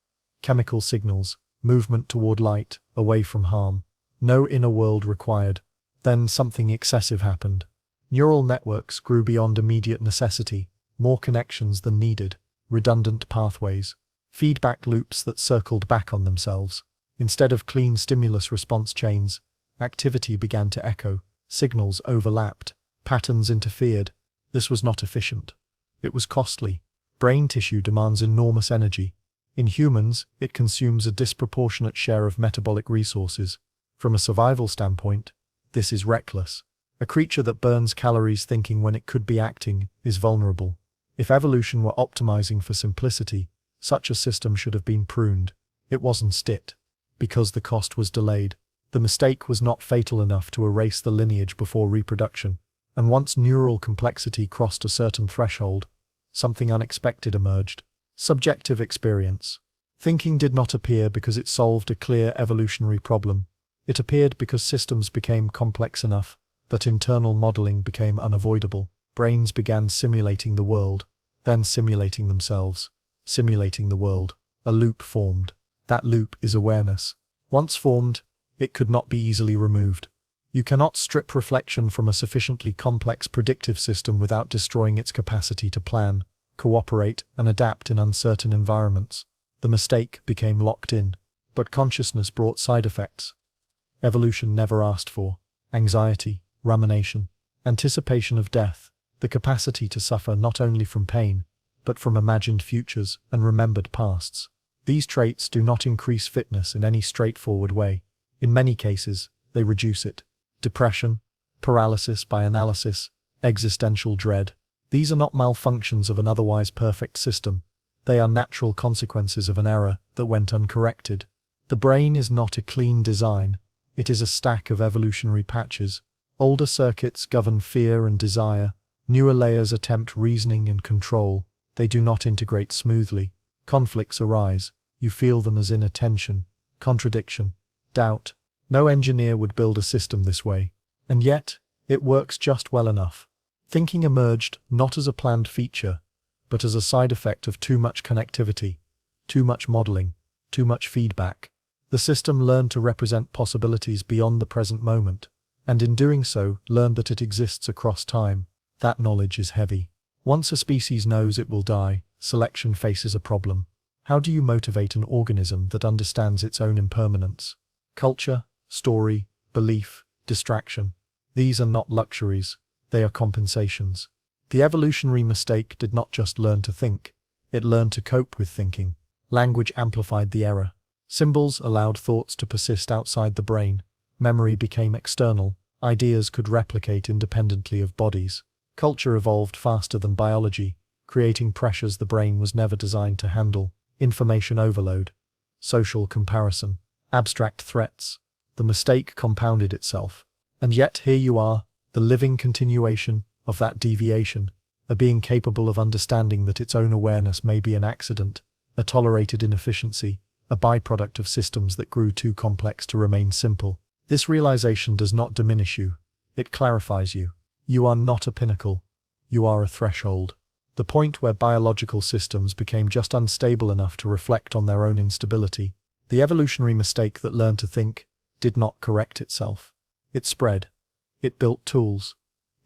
chemical signals, movement toward light, away from harm. No inner world required. Then something excessive happened. Neural networks grew beyond immediate necessity, more connections than needed, redundant pathways, feedback loops that circled back on themselves. Instead of clean stimulus response chains, activity began to echo, signals overlapped, patterns interfered. This was not efficient. It was costly. Brain tissue demands enormous energy. In humans, it consumes a disproportionate share of metabolic resources. From a survival standpoint, this is reckless. A creature that burns calories thinking when it could be acting is vulnerable. If evolution were optimizing for simplicity, such a system should have been pruned. It wasn't it. Because the cost was delayed. The mistake was not fatal enough to erase the lineage before reproduction. And once neural complexity crossed a certain threshold, something unexpected emerged. Subjective experience. Thinking did not appear because it solved a clear evolutionary problem. It appeared because systems became complex enough that internal modeling became unavoidable. Brains began simulating the world, then simulating themselves, simulating the world. A loop formed. That loop is awareness. Once formed, it could not be easily removed. You cannot strip reflection from a sufficiently complex predictive system without destroying its capacity to plan, cooperate, and adapt in uncertain environments. The mistake became locked in, but consciousness brought side effects. Evolution never asked for. Anxiety, rumination, anticipation of death, the capacity to suffer not only from pain, but from imagined futures and remembered pasts. These traits do not increase fitness in any straightforward way. In many cases, they reduce it. Depression, paralysis by analysis, existential dread. These are not malfunctions of an otherwise perfect system. They are natural consequences of an error that went uncorrected. The brain is not a clean design. It is a stack of evolutionary patches. Older circuits govern fear and desire. Newer layers attempt reasoning and control. They do not integrate smoothly. Conflicts arise. You feel them as inattention, contradiction, doubt. No engineer would build a system this way. And yet, it works just well enough. Thinking emerged not as a planned feature, but as a side effect of too much connectivity, too much modeling, too much feedback. The system learned to represent possibilities beyond the present moment. and in doing so, learned that it exists across time. That knowledge is heavy. Once a species knows it will die, selection faces a problem. How do you motivate an organism that understands its own impermanence? Culture, story, belief, distraction. These are not luxuries, they are compensations. The evolutionary mistake did not just learn to think, it learned to cope with thinking. Language amplified the error. Symbols allowed thoughts to persist outside the brain. Memory became external. Ideas could replicate independently of bodies. Culture evolved faster than biology, creating pressures the brain was never designed to handle. Information overload, social comparison, abstract threats. The mistake compounded itself. And yet here you are, the living continuation of that deviation, a being capable of understanding that its own awareness may be an accident, a tolerated inefficiency, a byproduct of systems that grew too complex to remain simple. This realization does not diminish you, it clarifies you. You are not a pinnacle, you are a threshold. The point where biological systems became just unstable enough to reflect on their own instability. The evolutionary mistake that learned to think did not correct itself. It spread. It built tools.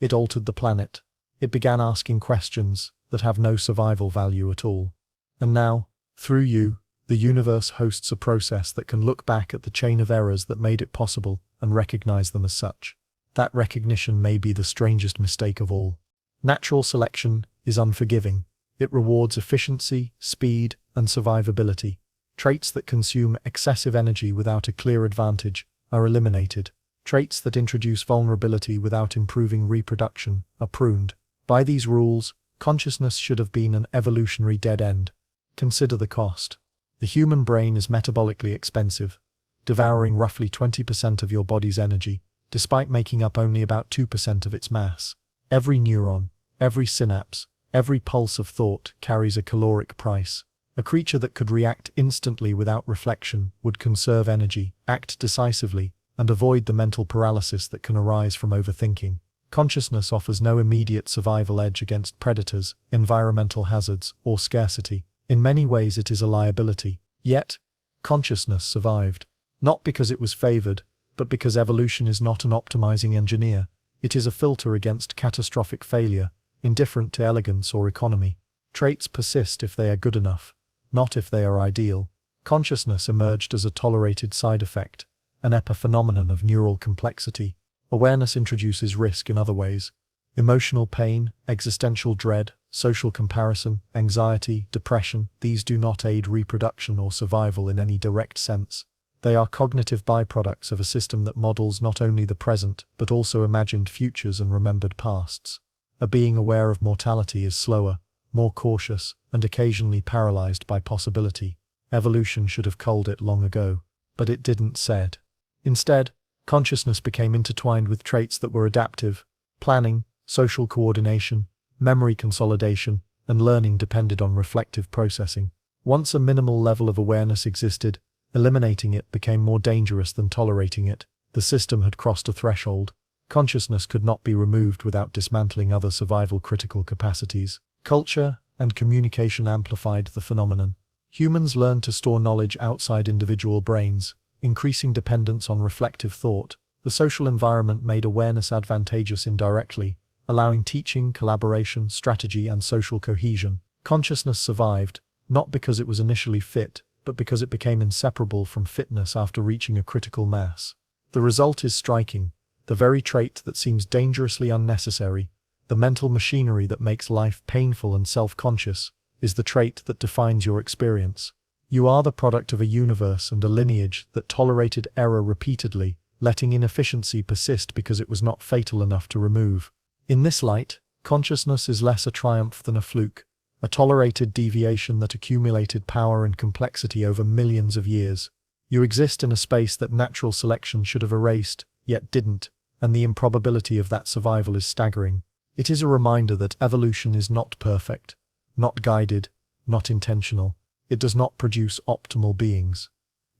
It altered the planet. It began asking questions that have no survival value at all. And now, through you, the universe hosts a process that can look back at the chain of errors that made it possible and recognize them as such. That recognition may be the strangest mistake of all. Natural selection is unforgiving. It rewards efficiency, speed, and survivability. Traits that consume excessive energy without a clear advantage are eliminated. Traits that introduce vulnerability without improving reproduction are pruned. By these rules, consciousness should have been an evolutionary dead end. Consider the cost. The human brain is metabolically expensive, devouring roughly 20% of your body's energy, despite making up only about 2% of its mass. Every neuron, every synapse, every pulse of thought carries a caloric price. A creature that could react instantly without reflection would conserve energy, act decisively, and avoid the mental paralysis that can arise from overthinking. Consciousness offers no immediate survival edge against predators, environmental hazards, or scarcity. In many ways it is a liability. Yet, consciousness survived. Not because it was favored, but because evolution is not an optimizing engineer. It is a filter against catastrophic failure, indifferent to elegance or economy. Traits persist if they are good enough, not if they are ideal. Consciousness emerged as a tolerated side effect, an epiphenomenon of neural complexity. Awareness introduces risk in other ways. Emotional pain, existential dread, social comparison, anxiety, depression, these do not aid reproduction or survival in any direct sense. They are cognitive byproducts of a system that models not only the present, but also imagined futures and remembered pasts. A being aware of mortality is slower, more cautious, and occasionally paralyzed by possibility. Evolution should have culled it long ago, but it didn't said. Instead, consciousness became intertwined with traits that were adaptive. Planning, social coordination, memory consolidation, and learning depended on reflective processing. Once a minimal level of awareness existed, eliminating it became more dangerous than tolerating it. The system had crossed a threshold. Consciousness could not be removed without dismantling other survival-critical capacities. Culture and communication amplified the phenomenon. Humans learned to store knowledge outside individual brains, increasing dependence on reflective thought. The social environment made awareness advantageous indirectly, allowing teaching, collaboration, strategy, and social cohesion. Consciousness survived, not because it was initially fit, but because it became inseparable from fitness after reaching a critical mass. The result is striking. The very trait that seems dangerously unnecessary, the mental machinery that makes life painful and self-conscious, is the trait that defines your experience. You are the product of a universe and a lineage that tolerated error repeatedly, letting inefficiency persist because it was not fatal enough to remove. In this light, consciousness is less a triumph than a fluke, a tolerated deviation that accumulated power and complexity over millions of years. You exist in a space that natural selection should have erased, yet didn't, and the improbability of that survival is staggering. It is a reminder that evolution is not perfect, not guided, not intentional. It does not produce optimal beings.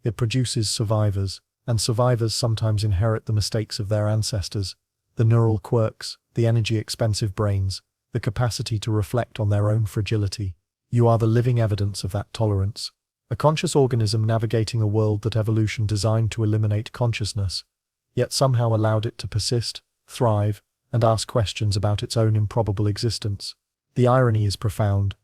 It produces survivors, and survivors sometimes inherit the mistakes of their ancestors, the neural quirks, the energy-expensive brains, the capacity to reflect on their own fragility. You are the living evidence of that tolerance. A conscious organism navigating a world that evolution designed to eliminate consciousness. yet somehow allowed it to persist, thrive, and ask questions about its own improbable existence. The irony is profound.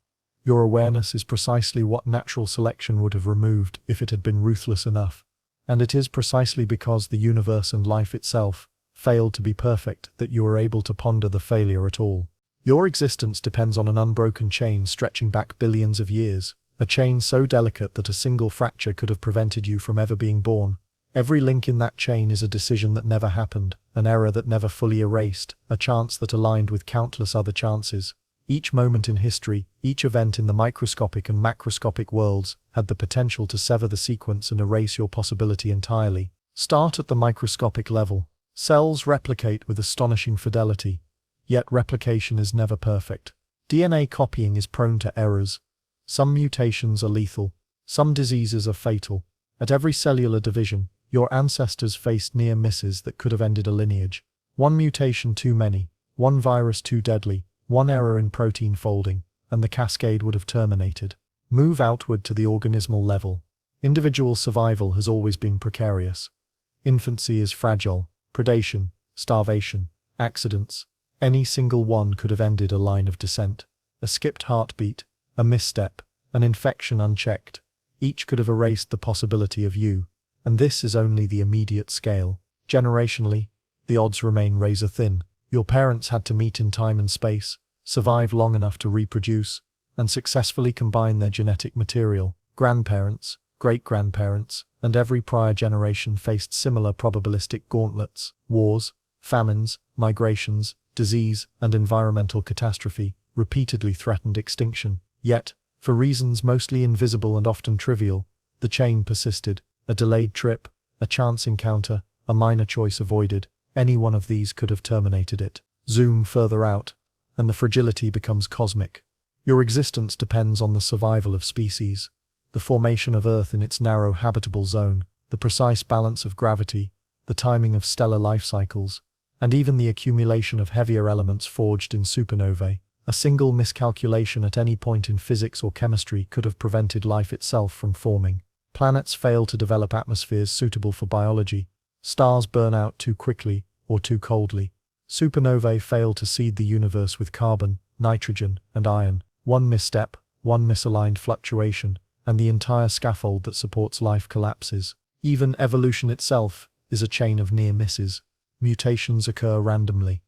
Your awareness is precisely what natural selection would have removed if it had been ruthless enough. And it is precisely because the universe and life itself failed to be perfect that you are able to ponder the failure at all. Your existence depends on an unbroken chain stretching back billions of years, a chain so delicate that a single fracture could have prevented you from ever being born. Every link in that chain is a decision that never happened, an error that never fully erased, a chance that aligned with countless other chances. Each moment in history, each event in the microscopic and macroscopic worlds, had the potential to sever the sequence and erase your possibility entirely. Start at the microscopic level. Cells replicate with astonishing fidelity, yet replication is never perfect. DNA copying is prone to errors. Some mutations are lethal, some diseases are fatal. At every cellular division, your ancestors faced near misses that could have ended a lineage. One mutation too many, one virus too deadly, one error in protein folding, and the cascade would have terminated. Move outward to the organismal level. Individual survival has always been precarious. Infancy is fragile. Predation, starvation, accidents. Any single one could have ended a line of descent. A skipped heartbeat, a misstep, an infection unchecked. Each could have erased the possibility of you. And this is only the immediate scale. Generationally, the odds remain razor thin. Your parents had to meet in time and space, survive long enough to reproduce, and successfully combine their genetic material. Grandparents, great-grandparents, and every prior generation faced similar probabilistic gauntlets. Wars, famines, migrations, disease, and environmental catastrophe repeatedly threatened extinction. Yet, for reasons mostly invisible and often trivial, the chain persisted. A delayed trip, a chance encounter, a minor choice avoided. Any one of these could have terminated it. Zoom further out, and the fragility becomes cosmic. Your existence depends on the survival of species, the formation of Earth in its narrow habitable zone, the precise balance of gravity, the timing of stellar life cycles, and even the accumulation of heavier elements forged in supernovae. A single miscalculation at any point in physics or chemistry could have prevented life itself from forming. Planets fail to develop atmospheres suitable for biology. Stars burn out too quickly or too coldly. Supernovae fail to seed the universe with carbon, nitrogen, and iron. One misstep, one misaligned fluctuation, and the entire scaffold that supports life collapses. Even evolution itself is a chain of near misses. Mutations occur randomly.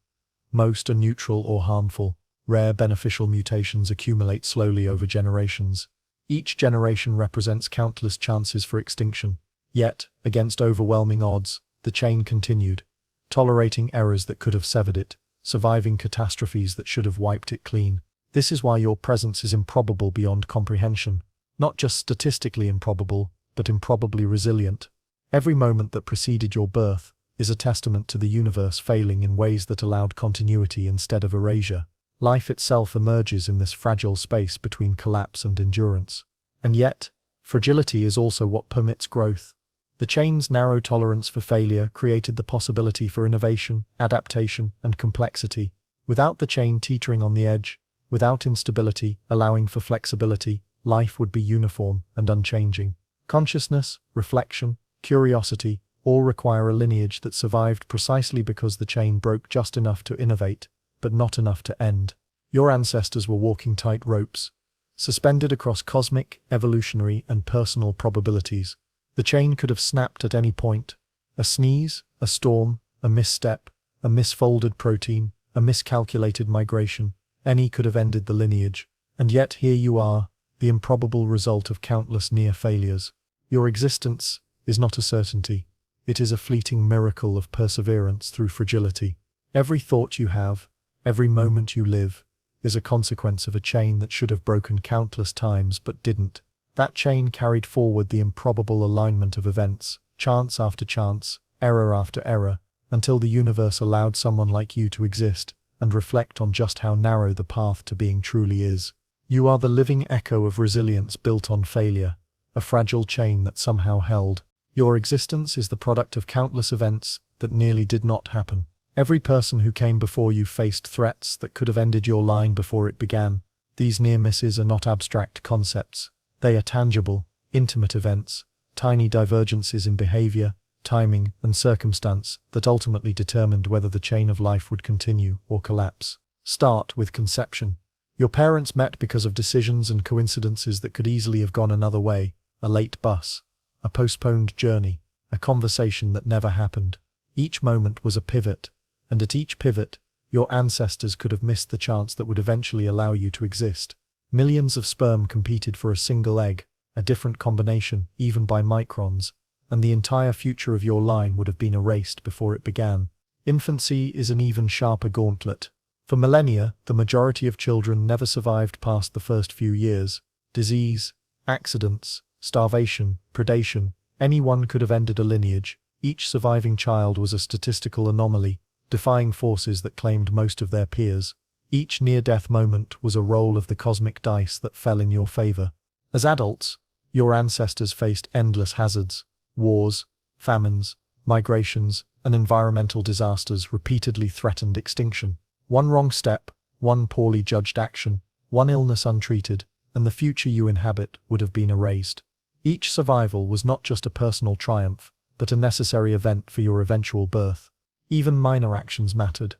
Most are neutral or harmful. Rare beneficial mutations accumulate slowly over generations. Each generation represents countless chances for extinction. Yet, against overwhelming odds, the chain continued, tolerating errors that could have severed it, surviving catastrophes that should have wiped it clean. This is why your presence is improbable beyond comprehension. Not just statistically improbable, but improbably resilient. Every moment that preceded your birth is a testament to the universe failing in ways that allowed continuity instead of erasure. Life itself emerges in this fragile space between collapse and endurance. And yet, fragility is also what permits growth. The chain's narrow tolerance for failure created the possibility for innovation, adaptation, and complexity. Without the chain teetering on the edge, without instability allowing for flexibility, life would be uniform and unchanging. Consciousness, reflection, curiosity, all require a lineage that survived precisely because the chain broke just enough to innovate, but not enough to end. Your ancestors were walking tight ropes, suspended across cosmic, evolutionary, and personal probabilities. The chain could have snapped at any point. A sneeze, a storm, a misstep, a misfolded protein, a miscalculated migration. Any could have ended the lineage. And yet here you are, the improbable result of countless near failures. Your existence is not a certainty. It is a fleeting miracle of perseverance through fragility. Every thought you have, every moment you live, is a consequence of a chain that should have broken countless times but didn't. That chain carried forward the improbable alignment of events, chance after chance, error after error, until the universe allowed someone like you to exist and reflect on just how narrow the path to being truly is. You are the living echo of resilience built on failure, a fragile chain that somehow held. Your existence is the product of countless events that nearly did not happen. Every person who came before you faced threats that could have ended your line before it began. These near misses are not abstract concepts. They are tangible, intimate events, tiny divergences in behavior, timing, and circumstance that ultimately determined whether the chain of life would continue or collapse. Start with conception. Your parents met because of decisions and coincidences that could easily have gone another way: a late bus, a postponed journey, a conversation that never happened. Each moment was a pivot, and at each pivot, your ancestors could have missed the chance that would eventually allow you to exist. Millions of sperm competed for a single egg, a different combination, even by microns, and the entire future of your line would have been erased before it began. Infancy is an even sharper gauntlet. For millennia, the majority of children never survived past the first few years. Disease, accidents, starvation, predation, anyone could have ended a lineage. Each surviving child was a statistical anomaly, defying forces that claimed most of their peers. Each near-death moment was a roll of the cosmic dice that fell in your favor. As adults, your ancestors faced endless hazards: wars, famines, migrations, and environmental disasters repeatedly threatened extinction. One wrong step, one poorly judged action, one illness untreated, and the future you inhabit would have been erased. Each survival was not just a personal triumph, but a necessary event for your eventual birth. Even minor actions mattered.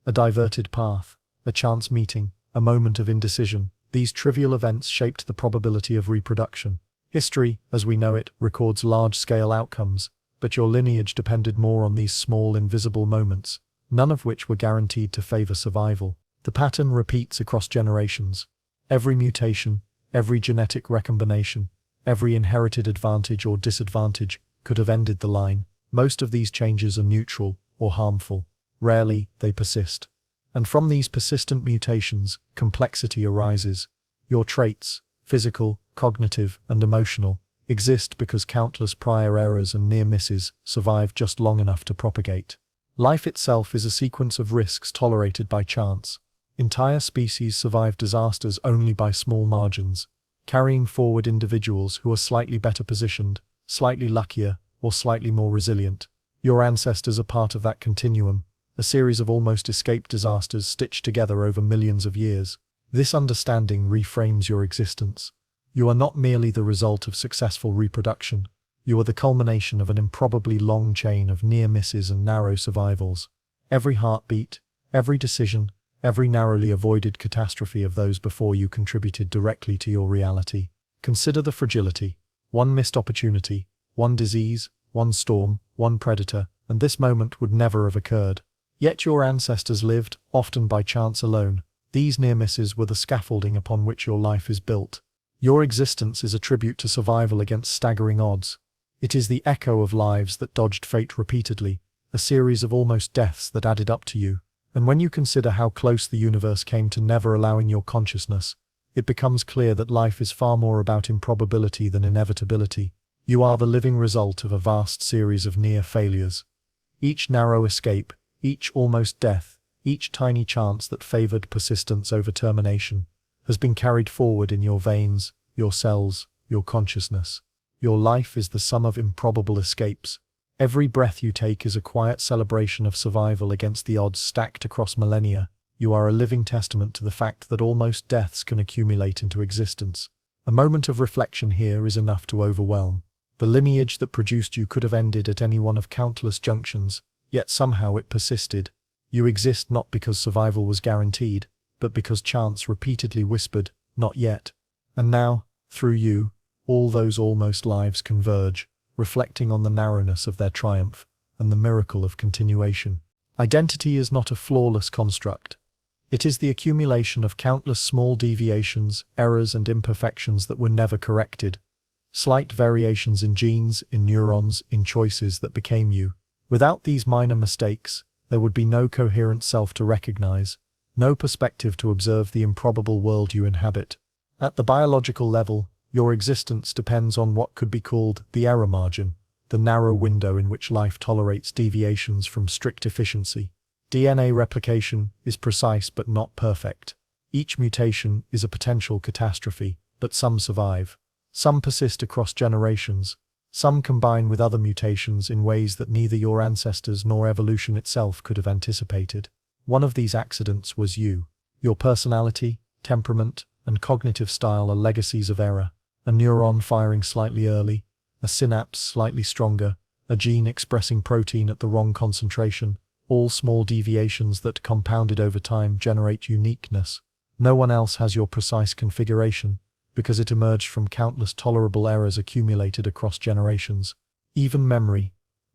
A diverted path, a chance meeting, a moment of indecision. These trivial events shaped the probability of reproduction. History, as we know it, records large-scale outcomes, but your lineage depended more on these small, invisible moments, none of which were guaranteed to favor survival. The pattern repeats across generations. Every mutation, every genetic recombination, every inherited advantage or disadvantage could have ended the line. Most of these changes are neutral or harmful. Rarely, they persist. And from these persistent mutations, complexity arises. Your traits, physical, cognitive, and emotional, exist because countless prior errors and near misses survived just long enough to propagate. Life itself is a sequence of risks tolerated by chance. Entire species survive disasters only by small margins, carrying forward individuals who are slightly better positioned, slightly luckier, or slightly more resilient. Your ancestors are part of that continuum, a series of almost escaped disasters stitched together over millions of years. This understanding reframes your existence. You are not merely the result of successful reproduction. You are the culmination of an improbably long chain of near misses and narrow survivals. Every heartbeat, every decision, every narrowly avoided catastrophe of those before you contributed directly to your reality. Consider the fragility. One missed opportunity, one disease, one storm, one predator, and this moment would never have occurred. Yet your ancestors lived, often by chance alone. These near misses were the scaffolding upon which your life is built. Your existence is a tribute to survival against staggering odds. It is the echo of lives that dodged fate repeatedly, a series of almost deaths that added up to you. And when you consider how close the universe came to never allowing your consciousness, it becomes clear that life is far more about improbability than inevitability. You are the living result of a vast series of near failures. Each narrow escape, each almost death, each tiny chance that favored persistence over termination, has been carried forward in your veins, your cells, your consciousness. Your life is the sum of improbable escapes. Every breath you take is a quiet celebration of survival against the odds stacked across millennia. You are a living testament to the fact that almost deaths can accumulate into existence. A moment of reflection here is enough to overwhelm. The lineage that produced you could have ended at any one of countless junctions, yet somehow it persisted. You exist not because survival was guaranteed, but because chance repeatedly whispered, "Not yet." And now, through you, all those almost lives converge, reflecting on the narrowness of their triumph and the miracle of continuation. Identity is not a flawless construct. It is the accumulation of countless small deviations, errors, and imperfections that were never corrected. Slight variations in genes, in neurons, in choices that became you. Without these minor mistakes, there would be no coherent self to recognize, no perspective to observe the improbable world you inhabit. At the biological level, your existence depends on what could be called the error margin, the narrow window in which life tolerates deviations from strict efficiency. DNA replication is precise but not perfect. Each mutation is a potential catastrophe, but some survive. Some persist across generations. Some combine with other mutations in ways that neither your ancestors nor evolution itself could have anticipated. One of these accidents was you. Your personality, temperament, and cognitive style are legacies of error. A neuron firing slightly early, a synapse slightly stronger, a gene expressing protein at the wrong concentration, all small deviations that, compounded over time, generate uniqueness. No one else has your precise configuration, because it emerged from countless tolerable errors accumulated across generations. Even memory,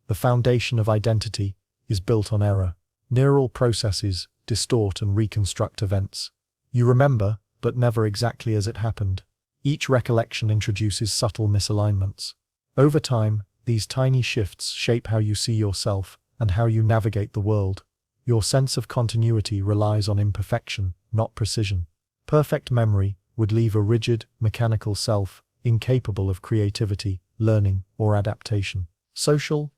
the foundation of identity, is built on error. Neural processes distort and reconstruct events. You remember, but never exactly as it happened. Each recollection introduces subtle misalignments. Over time, these tiny shifts shape how you see yourself and how you navigate the world. Your sense of continuity relies on imperfection, not precision. Perfect memory would leave a rigid, mechanical self, incapable of creativity, learning, or adaptation. Social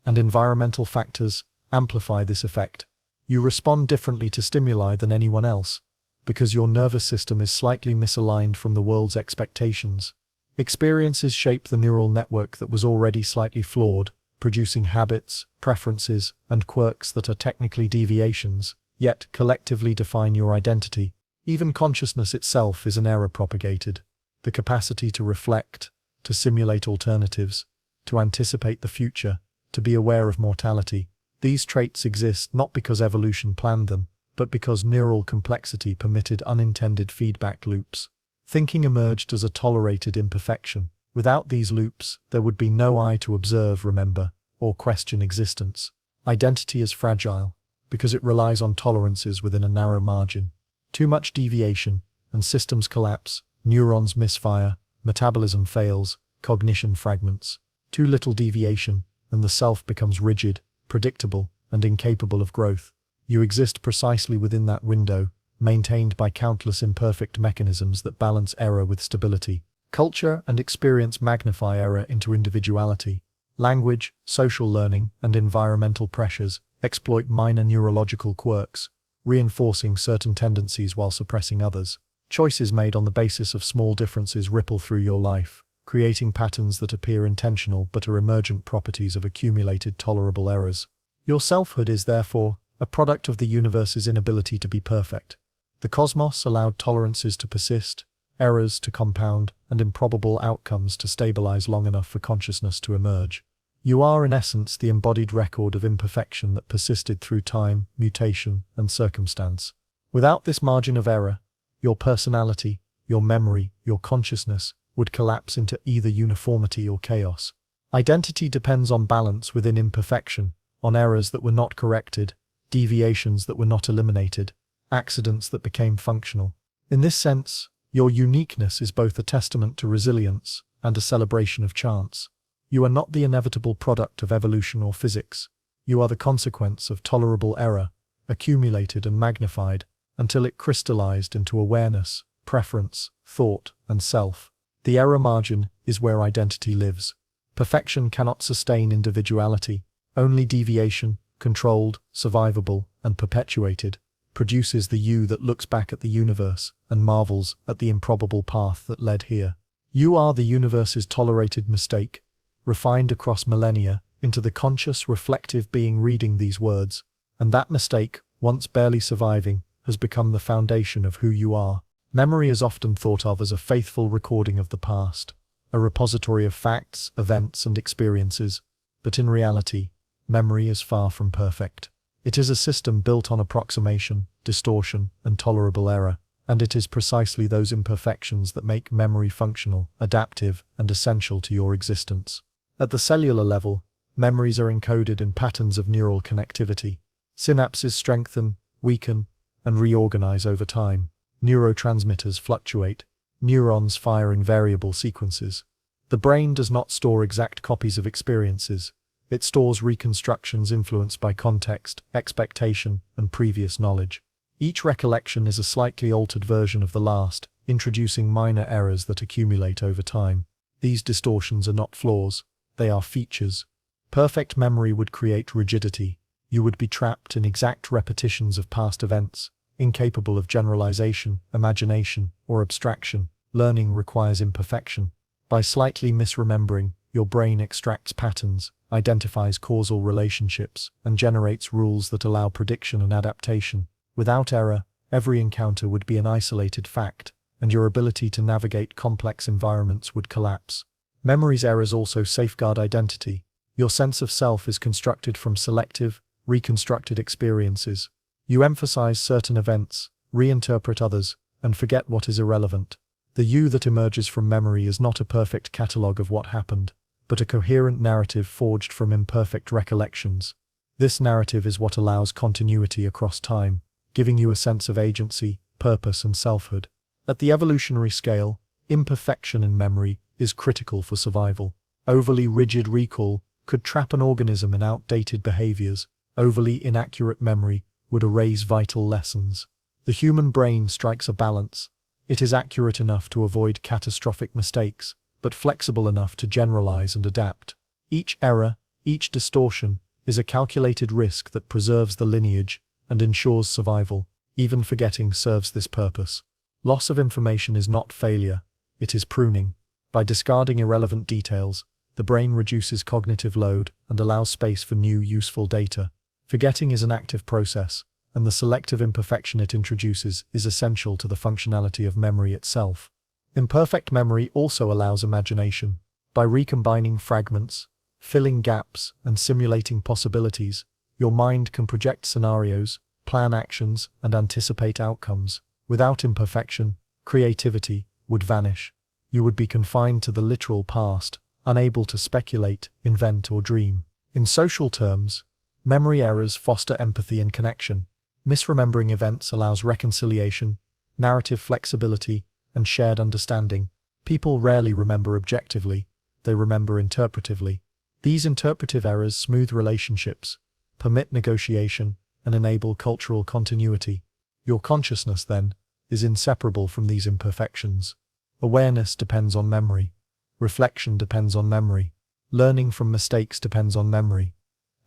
and environmental factors amplify this effect. You respond differently to stimuli than anyone else, because your nervous system is slightly misaligned from the world's expectations. Experiences shape the neural network that was already slightly flawed, producing habits, preferences, and quirks that are technically deviations, yet collectively define your identity. Even consciousness itself is an error propagated. The capacity to reflect, to simulate alternatives, to anticipate the future, to be aware of mortality. These traits exist not because evolution planned them, but because neural complexity permitted unintended feedback loops. Thinking emerged as a tolerated imperfection. Without these loops, there would be no I to observe, remember, or question existence. Identity is fragile, because it relies on tolerances within a narrow margin. Too much deviation, and systems collapse, neurons misfire, metabolism fails, cognition fragments. Too little deviation, and the self becomes rigid, predictable, and incapable of growth. You exist precisely within that window, maintained by countless imperfect mechanisms that balance error with stability. Culture and experience magnify error into individuality. Language, social learning, and environmental pressures exploit minor neurological quirks, reinforcing certain tendencies while suppressing others. Choices made on the basis of small differences ripple through your life, creating patterns that appear intentional but are emergent properties of accumulated tolerable errors. Your selfhood is, therefore, a product of the universe's inability to be perfect. The cosmos allowed tolerances to persist, errors to compound, and improbable outcomes to stabilize long enough for consciousness to emerge. You are, in essence, the embodied record of imperfection that persisted through time, mutation, and circumstance. Without this margin of error, your personality, your memory, your consciousness would collapse into either uniformity or chaos. Identity depends on balance within imperfection, on errors that were not corrected, deviations that were not eliminated, accidents that became functional. In this sense, your uniqueness is both a testament to resilience and a celebration of chance. You are not the inevitable product of evolution or physics. You are the consequence of tolerable error, accumulated and magnified, until it crystallized into awareness, preference, thought, and self. The error margin is where identity lives. Perfection cannot sustain individuality. Only deviation, controlled, survivable, and perpetuated, produces the you that looks back at the universe and marvels at the improbable path that led here. You are the universe's tolerated mistake, refined across millennia into the conscious, reflective being reading these words, and that mistake, once barely surviving, has become the foundation of who you are. Memory is often thought of as a faithful recording of the past, a repository of facts, events, and experiences, but in reality, memory is far from perfect. It is a system built on approximation, distortion, and tolerable error, and it is precisely those imperfections that make memory functional, adaptive, and essential to your existence. At the cellular level, memories are encoded in patterns of neural connectivity. Synapses strengthen, weaken, and reorganize over time. Neurotransmitters fluctuate. Neurons fire in variable sequences. The brain does not store exact copies of experiences. It stores reconstructions influenced by context, expectation, and previous knowledge. Each recollection is a slightly altered version of the last, introducing minor errors that accumulate over time. These distortions are not flaws, they are features. Perfect memory would create rigidity. You would be trapped in exact repetitions of past events, incapable of generalization, imagination, or abstraction. Learning requires imperfection. By slightly misremembering, your brain extracts patterns, identifies causal relationships, and generates rules that allow prediction and adaptation. Without error, every encounter would be an isolated fact, and your ability to navigate complex environments would collapse. Memory's errors also safeguard identity. Your sense of self is constructed from selective, reconstructed experiences. You emphasize certain events, reinterpret others, and forget what is irrelevant. The you that emerges from memory is not a perfect catalogue of what happened, but a coherent narrative forged from imperfect recollections. This narrative is what allows continuity across time, giving you a sense of agency, purpose, and selfhood. At the evolutionary scale, imperfection in memory is critical for survival. Overly rigid recall could trap an organism in outdated behaviors. Overly inaccurate memory would erase vital lessons. The human brain strikes a balance. It is accurate enough to avoid catastrophic mistakes, but flexible enough to generalize and adapt. Each error, each distortion, is a calculated risk that preserves the lineage and ensures survival. Even forgetting serves this purpose. Loss of information is not failure, it is pruning. By discarding irrelevant details, the brain reduces cognitive load and allows space for new, useful data. Forgetting is an active process, and the selective imperfection it introduces is essential to the functionality of memory itself. Imperfect memory also allows imagination. By recombining fragments, filling gaps, and simulating possibilities, your mind can project scenarios, plan actions, and anticipate outcomes. Without imperfection, creativity would vanish. You would be confined to the literal past, unable to speculate, invent, or dream. In social terms, memory errors foster empathy and connection. Misremembering events allows reconciliation, narrative flexibility, and shared understanding. People rarely remember objectively, they remember interpretively. These interpretive errors smooth relationships, permit negotiation, and enable cultural continuity. Your consciousness, then, is inseparable from these imperfections. Awareness depends on memory. Reflection depends on memory. Learning from mistakes depends on memory.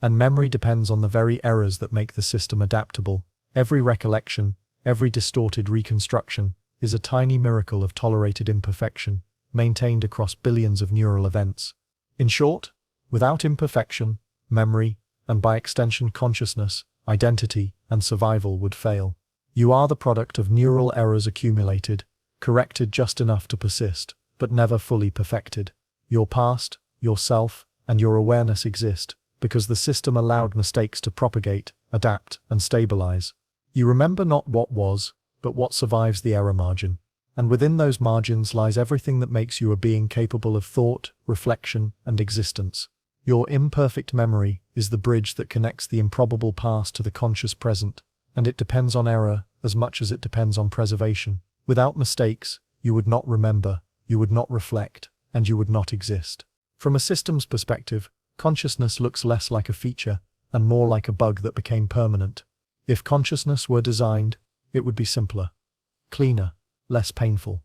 And memory depends on the very errors that make the system adaptable. Every recollection, every distorted reconstruction, is a tiny miracle of tolerated imperfection, maintained across billions of neural events. In short, without imperfection, memory, and by extension consciousness, identity, and survival would fail. You are the product of neural errors accumulated, corrected just enough to persist, but never fully perfected. Your past, yourself, and your awareness exist, because the system allowed mistakes to propagate, adapt, and stabilize. You remember not what was, but what survives the error margin. And within those margins lies everything that makes you a being capable of thought, reflection, and existence. Your imperfect memory is the bridge that connects the improbable past to the conscious present, and it depends on error as much as it depends on preservation. Without mistakes, you would not remember, you would not reflect, and you would not exist. From a systems perspective, consciousness looks less like a feature and more like a bug that became permanent. If consciousness were designed, it would be simpler, cleaner, less painful.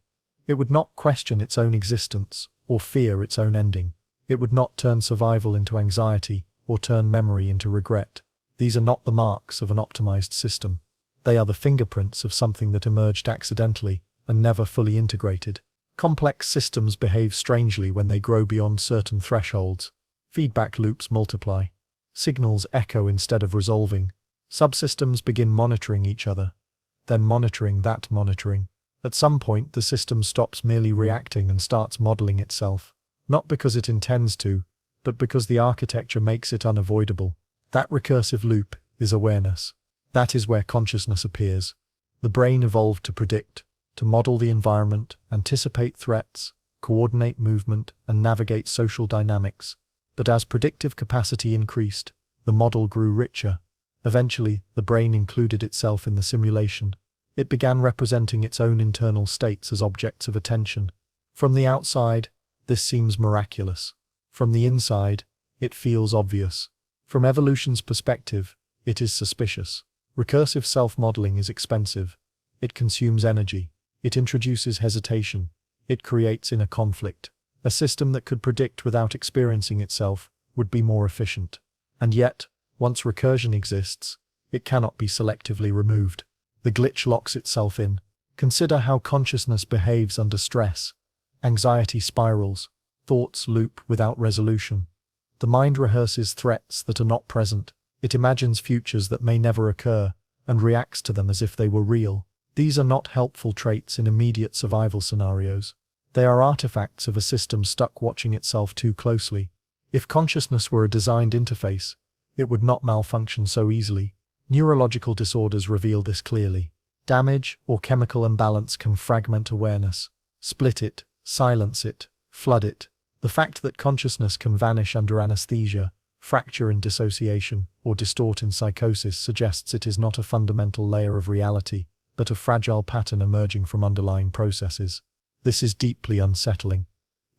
It would not question its own existence or fear its own ending. It would not turn survival into anxiety or turn memory into regret. These are not the marks of an optimized system. They are the fingerprints of something that emerged accidentally and never fully integrated. Complex systems behave strangely when they grow beyond certain thresholds. Feedback loops multiply. Signals echo instead of resolving. Subsystems begin monitoring each other, then monitoring that monitoring. At some point, the system stops merely reacting and starts modeling itself. Not because it intends to, but because the architecture makes it unavoidable. That recursive loop is awareness. That is where consciousness appears. The brain evolved to predict, to model the environment, anticipate threats, coordinate movement, and navigate social dynamics. But as predictive capacity increased, the model grew richer. Eventually, the brain included itself in the simulation. It began representing its own internal states as objects of attention. From the outside, this seems miraculous. From the inside, it feels obvious. From evolution's perspective, it is suspicious. Recursive self-modeling is expensive. It consumes energy. It introduces hesitation. It creates inner conflict. A system that could predict without experiencing itself would be more efficient. And yet, once recursion exists, it cannot be selectively removed. The glitch locks itself in. Consider how consciousness behaves under stress. Anxiety spirals. Thoughts loop without resolution. The mind rehearses threats that are not present. It imagines futures that may never occur, and reacts to them as if they were real. These are not helpful traits in immediate survival scenarios. They are artifacts of a system stuck watching itself too closely. If consciousness were a designed interface, it would not malfunction so easily. Neurological disorders reveal this clearly. Damage or chemical imbalance can fragment awareness, split it, silence it, flood it. The fact that consciousness can vanish under anesthesia, fracture in dissociation, or distort in psychosis suggests it is not a fundamental layer of reality, but a fragile pattern emerging from underlying processes. This is deeply unsettling.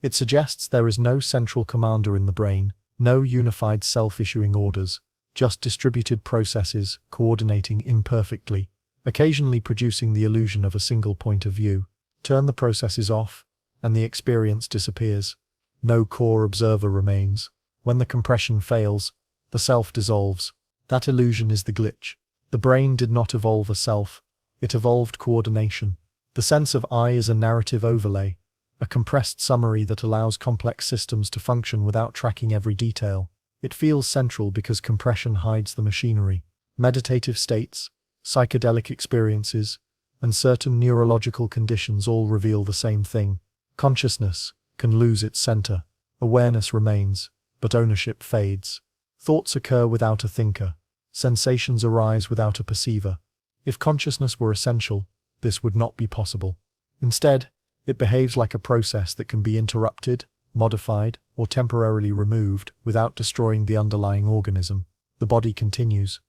It suggests there is no central commander in the brain, no unified self-issuing orders, just distributed processes coordinating imperfectly, occasionally producing the illusion of a single point of view. Turn the processes off, and the experience disappears. No core observer remains. When the compression fails, the self dissolves. That illusion is the glitch. The brain did not evolve a self, it evolved coordination. The sense of I is a narrative overlay, a compressed summary that allows complex systems to function without tracking every detail. It feels central because compression hides the machinery. Meditative states, psychedelic experiences, and certain neurological conditions all reveal the same thing. Consciousness can lose its center. Awareness remains, but ownership fades. Thoughts occur without a thinker. Sensations arise without a perceiver. If consciousness were essential, this would not be possible. Instead, it behaves like a process that can be interrupted, modified, or temporarily removed without destroying the underlying organism. The body continues.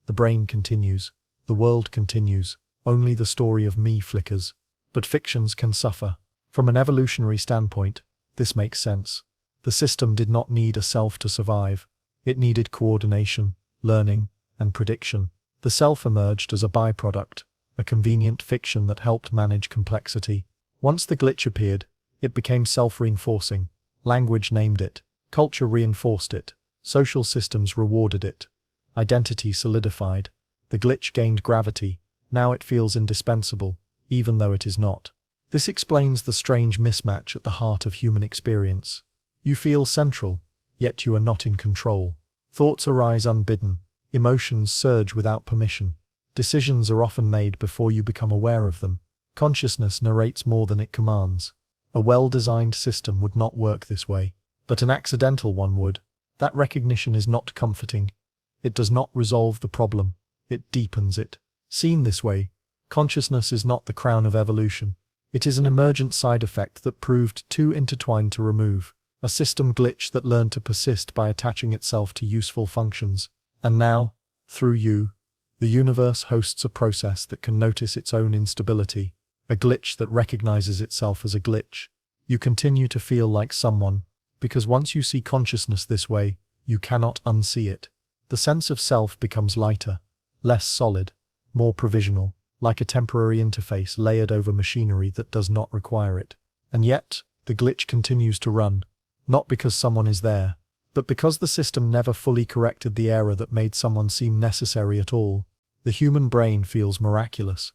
The brain continues. The world continues. Only the story of me flickers. But fictions can suffer. From an evolutionary standpoint, this makes sense. The system did not need a self to survive. It needed coordination, learning, and prediction. The self emerged as a byproduct, a convenient fiction that helped manage complexity. Once the glitch appeared, it became self-reinforcing. Language named it. Culture reinforced it. Social systems rewarded it. Identity solidified. The glitch gained gravity. Now it feels indispensable, even though it is not. This explains the strange mismatch at the heart of human experience. You feel central, yet you are not in control. Thoughts arise unbidden. Emotions surge without permission. Decisions are often made before you become aware of them. Consciousness narrates more than it commands. A well-designed system would not work this way, but an accidental one would. That recognition is not comforting. It does not resolve the problem. It deepens it. Seen this way, consciousness is not the crown of evolution. It is an emergent side effect that proved too intertwined to remove. A system glitch that learned to persist by attaching itself to useful functions. And now, through you, the universe hosts a process that can notice its own instability, a glitch that recognizes itself as a glitch. You continue to feel like someone, because once you see consciousness this way, you cannot unsee it. The sense of self becomes lighter, less solid, more provisional, like a temporary interface layered over machinery that does not require it. And yet, the glitch continues to run, not because someone is there, but because the system never fully corrected the error that made someone seem necessary at all. The human brain feels miraculous,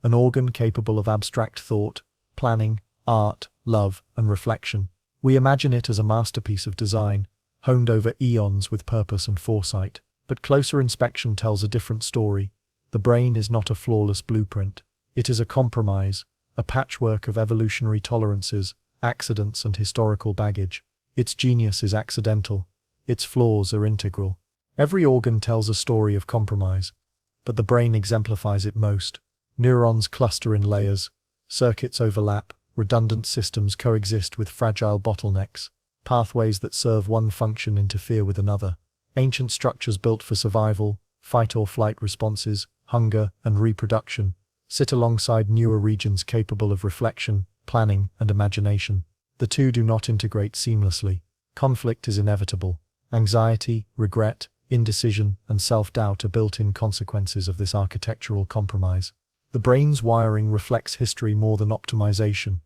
an organ capable of abstract thought, planning, art, love, and reflection. We imagine it as a masterpiece of design, honed over eons with purpose and foresight. But closer inspection tells a different story. The brain is not a flawless blueprint. It is a compromise, a patchwork of evolutionary tolerances, accidents, and historical baggage. Its genius is accidental. Its flaws are integral. Every organ tells a story of compromise, but the brain exemplifies it most. Neurons cluster in layers, circuits overlap, redundant systems coexist with fragile bottlenecks, pathways that serve one function interfere with another. Ancient structures built for survival, fight or flight responses, hunger, and reproduction sit alongside newer regions capable of reflection, planning, and imagination. The two do not integrate seamlessly. Conflict is inevitable. Anxiety, regret, indecision, and self-doubt are built-in consequences of this architectural compromise. The brain's wiring reflects history more than optimization.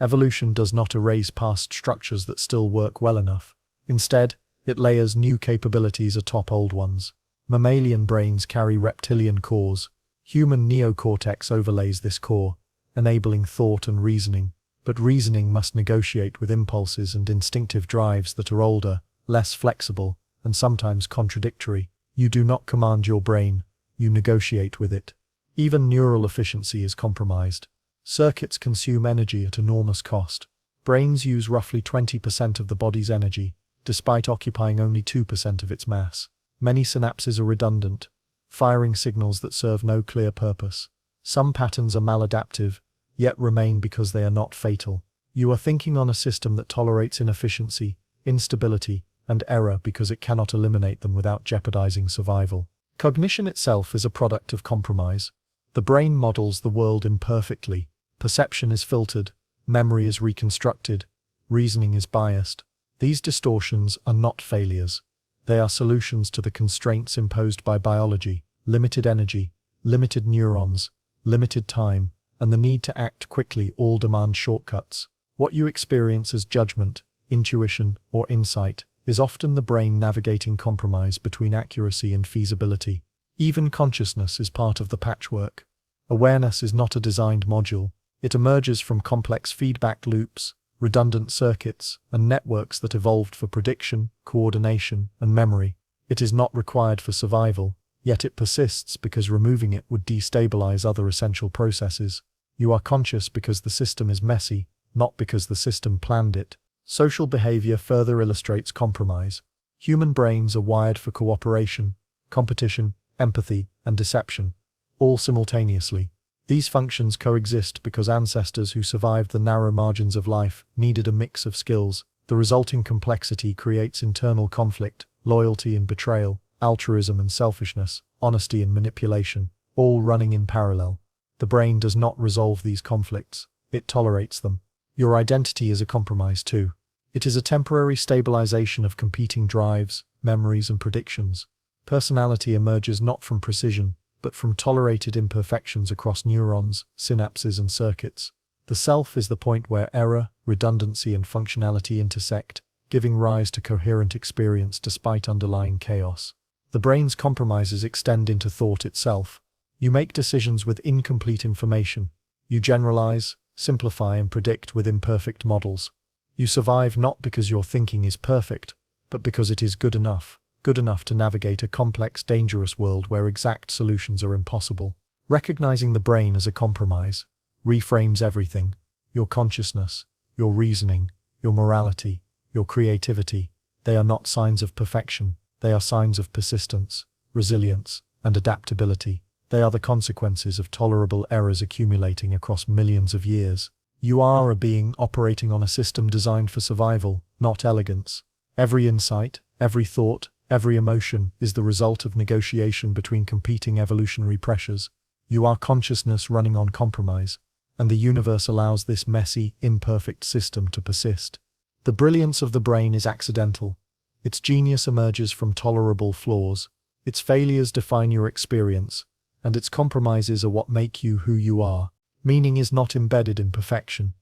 Evolution does not erase past structures that still work well enough. Instead, it layers new capabilities atop old ones. Mammalian brains carry reptilian cores. Human neocortex overlays this core, enabling thought and reasoning. But reasoning must negotiate with impulses and instinctive drives that are older, less flexible, and sometimes contradictory. You do not command your brain, you negotiate with it. Even neural efficiency is compromised. Circuits consume energy at enormous cost. Brains use roughly 20% of the body's energy. despite occupying only 2% of its mass. Many synapses are redundant, firing signals that serve no clear purpose. Some patterns are maladaptive, yet remain because they are not fatal. You are thinking on a system that tolerates inefficiency, instability, and error because it cannot eliminate them without jeopardizing survival. Cognition itself is a product of compromise. The brain models the world imperfectly. Perception is filtered, memory is reconstructed, reasoning is biased. These distortions are not failures. They are solutions to the constraints imposed by biology: limited energy, limited neurons, limited time, and the need to act quickly all demand shortcuts. What you experience as judgment, intuition, or insight is often the brain navigating compromise between accuracy and feasibility. Even consciousness is part of the patchwork. Awareness is not a designed module. It emerges from complex feedback loops, redundant circuits, and networks that evolved for prediction, coordination, and memory. It is not required for survival, yet it persists because removing it would destabilize other essential processes. You are conscious because the system is messy, not because the system planned it. Social behavior further illustrates compromise. Human brains are wired for cooperation, competition, empathy, and deception, all simultaneously. These functions coexist because ancestors who survived the narrow margins of life needed a mix of skills. The resulting complexity creates internal conflict, loyalty and betrayal, altruism and selfishness, honesty and manipulation, all running in parallel. The brain does not resolve these conflicts, it tolerates them. Your identity is a compromise too. It is a temporary stabilization of competing drives, memories, and predictions. Personality emerges not from precision, but from tolerated imperfections across neurons, synapses, and circuits. The self is the point where error, redundancy, and functionality intersect, giving rise to coherent experience despite underlying chaos. The brain's compromises extend into thought itself. You make decisions with incomplete information. You generalize, simplify, and predict with imperfect models. You survive not because your thinking is perfect, but because it is good enough to navigate a complex, dangerous world where exact solutions are impossible. Recognizing the brain as a compromise reframes everything: your consciousness, your reasoning, your morality, your creativity. They are not signs of perfection, they are signs of persistence, resilience, and adaptability. They are the consequences of tolerable errors accumulating across millions of years. You are a being operating on a system designed for survival, not elegance. Every insight, every thought, every emotion is the result of negotiation between competing evolutionary pressures. You are consciousness running on compromise, and the universe allows this messy, imperfect system to persist. The brilliance of the brain is accidental. Its genius emerges from tolerable flaws. Its failures define your experience, and its compromises are what make you who you are. Meaning is not embedded in perfection.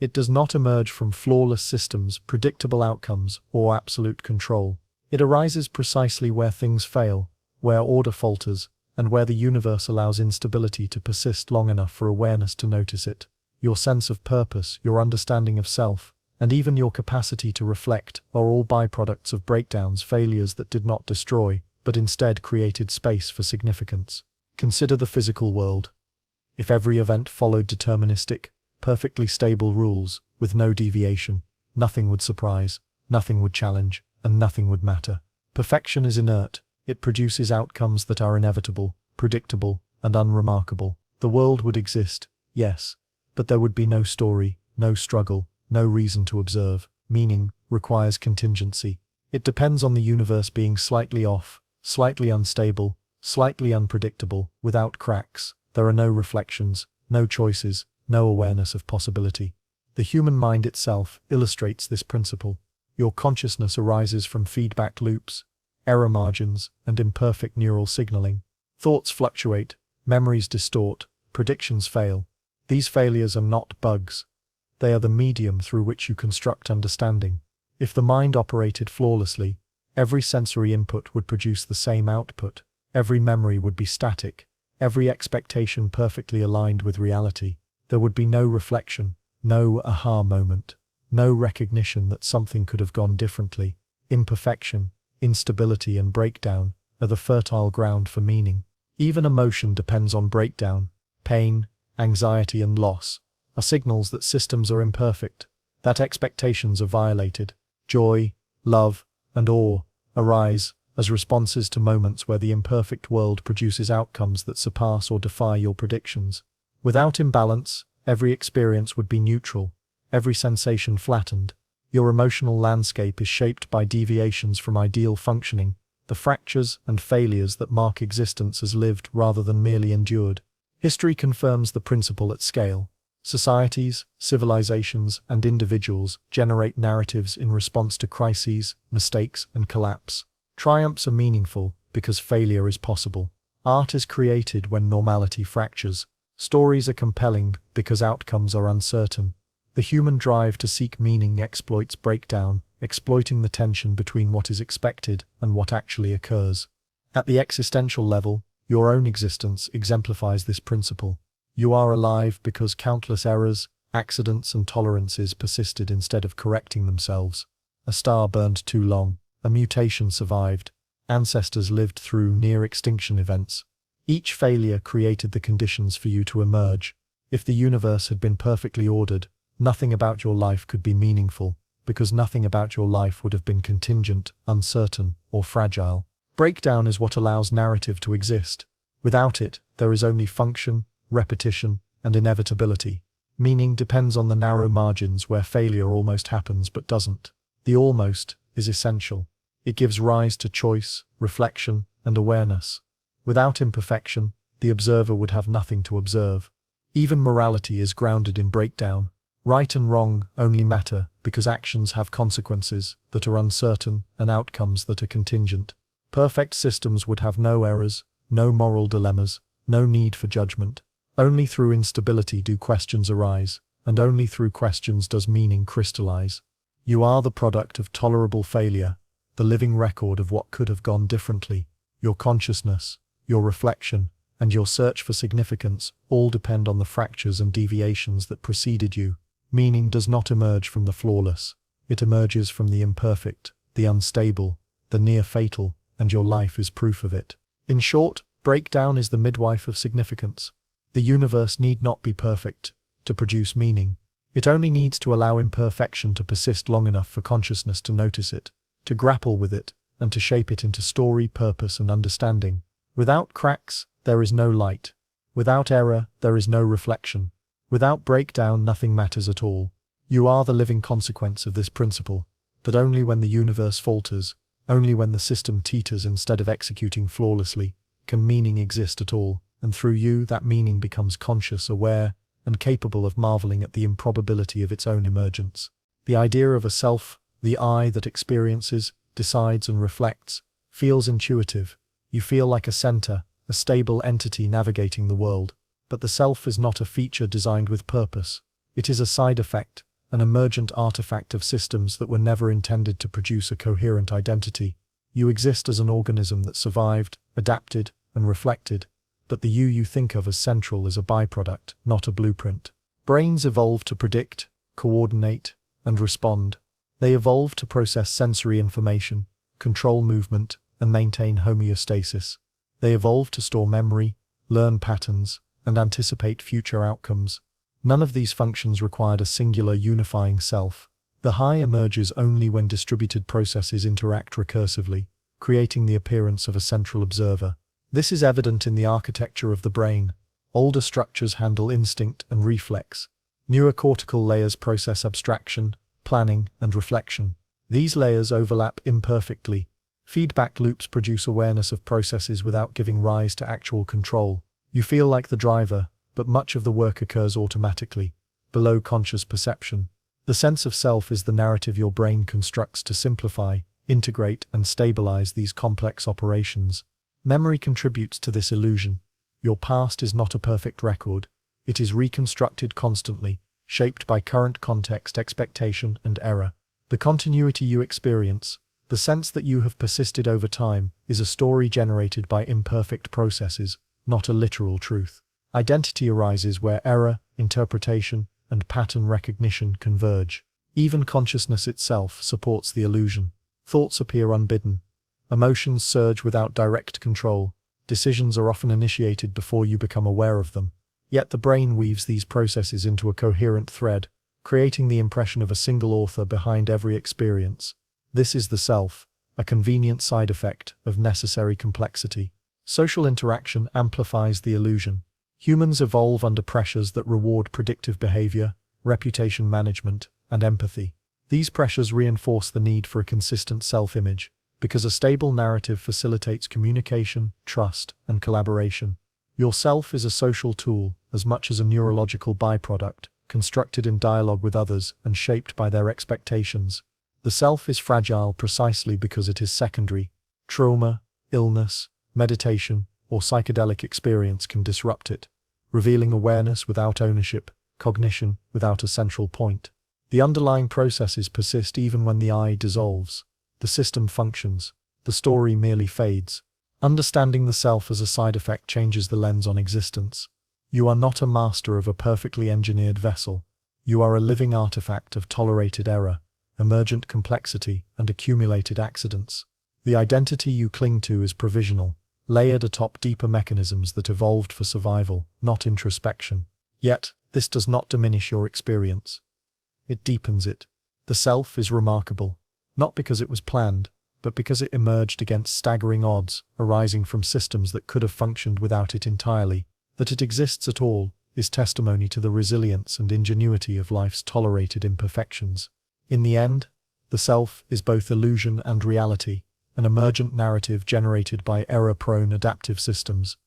It does not emerge from flawless systems, predictable outcomes, or absolute control. It arises precisely where things fail, where order falters, and where the universe allows instability to persist long enough for awareness to notice it. Your sense of purpose, your understanding of self, and even your capacity to reflect are all byproducts of breakdowns, failures that did not destroy, but instead created space for significance. Consider the physical world. If every event followed deterministic, perfectly stable rules, with no deviation, nothing would surprise, nothing would challenge, and nothing would matter. Perfection is inert. It produces outcomes that are inevitable, predictable, and unremarkable. The world would exist, yes, but there would be no story, no struggle, no reason to observe. Meaning requires contingency. It depends on the universe being slightly off, slightly unstable, slightly unpredictable, without cracks. There are no reflections, no choices, no awareness of possibility. The human mind itself illustrates this principle. Your consciousness arises from feedback loops, error margins, and imperfect neural signaling. Thoughts fluctuate, memories distort, predictions fail. These failures are not bugs. They are the medium through which you construct understanding. If the mind operated flawlessly, every sensory input would produce the same output. Every memory would be static. Every expectation perfectly aligned with reality. There would be no reflection, no aha moment, no recognition that something could have gone differently. Imperfection, instability, and breakdown are the fertile ground for meaning. Even emotion depends on breakdown. Pain, anxiety, and loss are signals that systems are imperfect, that expectations are violated. Joy, love, and awe arise as responses to moments where the imperfect world produces outcomes that surpass or defy your predictions. Without imbalance, every experience would be neutral, every sensation flattened. Your emotional landscape is shaped by deviations from ideal functioning, the fractures and failures that mark existence as lived rather than merely endured. History confirms the principle at scale. Societies, civilizations, and individuals generate narratives in response to crises, mistakes, and collapse. Triumphs are meaningful because failure is possible. Art is created when normality fractures. Stories are compelling because outcomes are uncertain. The human drive to seek meaning exploits breakdown, exploiting the tension between what is expected and what actually occurs. At the existential level, your own existence exemplifies this principle. You are alive because countless errors, accidents, and tolerances persisted instead of correcting themselves. A star burned too long. A mutation survived. Ancestors lived through near-extinction events. Each failure created the conditions for you to emerge. If the universe had been perfectly ordered, nothing about your life could be meaningful, because nothing about your life would have been contingent, uncertain, or fragile. Breakdown is what allows narrative to exist. Without it, there is only function, repetition, and inevitability. Meaning depends on the narrow margins where failure almost happens but doesn't. The almost is essential. It gives rise to choice, reflection, and awareness. Without imperfection, the observer would have nothing to observe. Even morality is grounded in breakdown. Right and wrong only matter because actions have consequences that are uncertain and outcomes that are contingent. Perfect systems would have no errors, no moral dilemmas, no need for judgment. Only through instability do questions arise, and only through questions does meaning crystallize. You are the product of tolerable failure, the living record of what could have gone differently. Your consciousness, your reflection, and your search for significance all depend on the fractures and deviations that preceded you. Meaning does not emerge from the flawless. It emerges from the imperfect, the unstable, the near-fatal, and your life is proof of it. In short, breakdown is the midwife of significance. The universe need not be perfect to produce meaning. It only needs to allow imperfection to persist long enough for consciousness to notice it, to grapple with it, and to shape it into story, purpose, and understanding. Without cracks, there is no light. Without error, there is no reflection. Without breakdown, nothing matters at all. You are the living consequence of this principle, that only when the universe falters, only when the system teeters instead of executing flawlessly, can meaning exist at all, and through you that meaning becomes conscious, aware, and capable of marveling at the improbability of its own emergence. The idea of a self, the I that experiences, decides and reflects, feels intuitive. You feel like a center, a stable entity navigating the world. But the self is not a feature designed with purpose. It is a side effect, an emergent artifact of systems that were never intended to produce a coherent identity. You exist as an organism that survived, adapted, and reflected, but the you think of as central is a byproduct, not a blueprint. Brains evolve to predict, coordinate, and respond. They evolve to process sensory information, control movement, and maintain homeostasis. They evolve to store memory, learn patterns, and anticipate future outcomes. None of these functions required a singular unifying self. The I emerges only when distributed processes interact recursively, creating the appearance of a central observer. This is evident in the architecture of the brain. Older structures handle instinct and reflex. Newer cortical layers process abstraction, planning, and reflection. These layers overlap imperfectly. Feedback loops produce awareness of processes without giving rise to actual control. You feel like the driver, but much of the work occurs automatically, below conscious perception. The sense of self is the narrative your brain constructs to simplify, integrate, and stabilize these complex operations. Memory contributes to this illusion. Your past is not a perfect record. It is reconstructed constantly, shaped by current context, expectation, and error. The continuity you experience, the sense that you have persisted over time, is a story generated by imperfect processes, not a literal truth. Identity arises where error, interpretation, and pattern recognition converge. Even consciousness itself supports the illusion. Thoughts appear unbidden. Emotions surge without direct control. Decisions are often initiated before you become aware of them. Yet the brain weaves these processes into a coherent thread, creating the impression of a single author behind every experience. This is the self, a convenient side effect of necessary complexity. Social interaction amplifies the illusion. Humans evolve under pressures that reward predictive behavior, reputation management, and empathy. These pressures reinforce the need for a consistent self-image, because a stable narrative facilitates communication, trust, and collaboration. Your self is a social tool as much as a neurological byproduct, constructed in dialogue with others and shaped by their expectations. The self is fragile precisely because it is secondary. Trauma, illness, meditation, or psychedelic experience can disrupt it, revealing awareness without ownership, cognition without a central point. The underlying processes persist even when the I dissolves. The system functions. The story merely fades. Understanding the self as a side effect changes the lens on existence. You are not a master of a perfectly engineered vessel. You are a living artifact of tolerated error, emergent complexity, and accumulated accidents. The identity you cling to is provisional, layered atop deeper mechanisms that evolved for survival, not introspection. Yet, this does not diminish your experience. It deepens it. The self is remarkable, not because it was planned, but because it emerged against staggering odds arising from systems that could have functioned without it entirely. That it exists at all is testimony to the resilience and ingenuity of life's tolerated imperfections. In the end, the self is both illusion and reality, an emergent narrative generated by error-prone adaptive systems.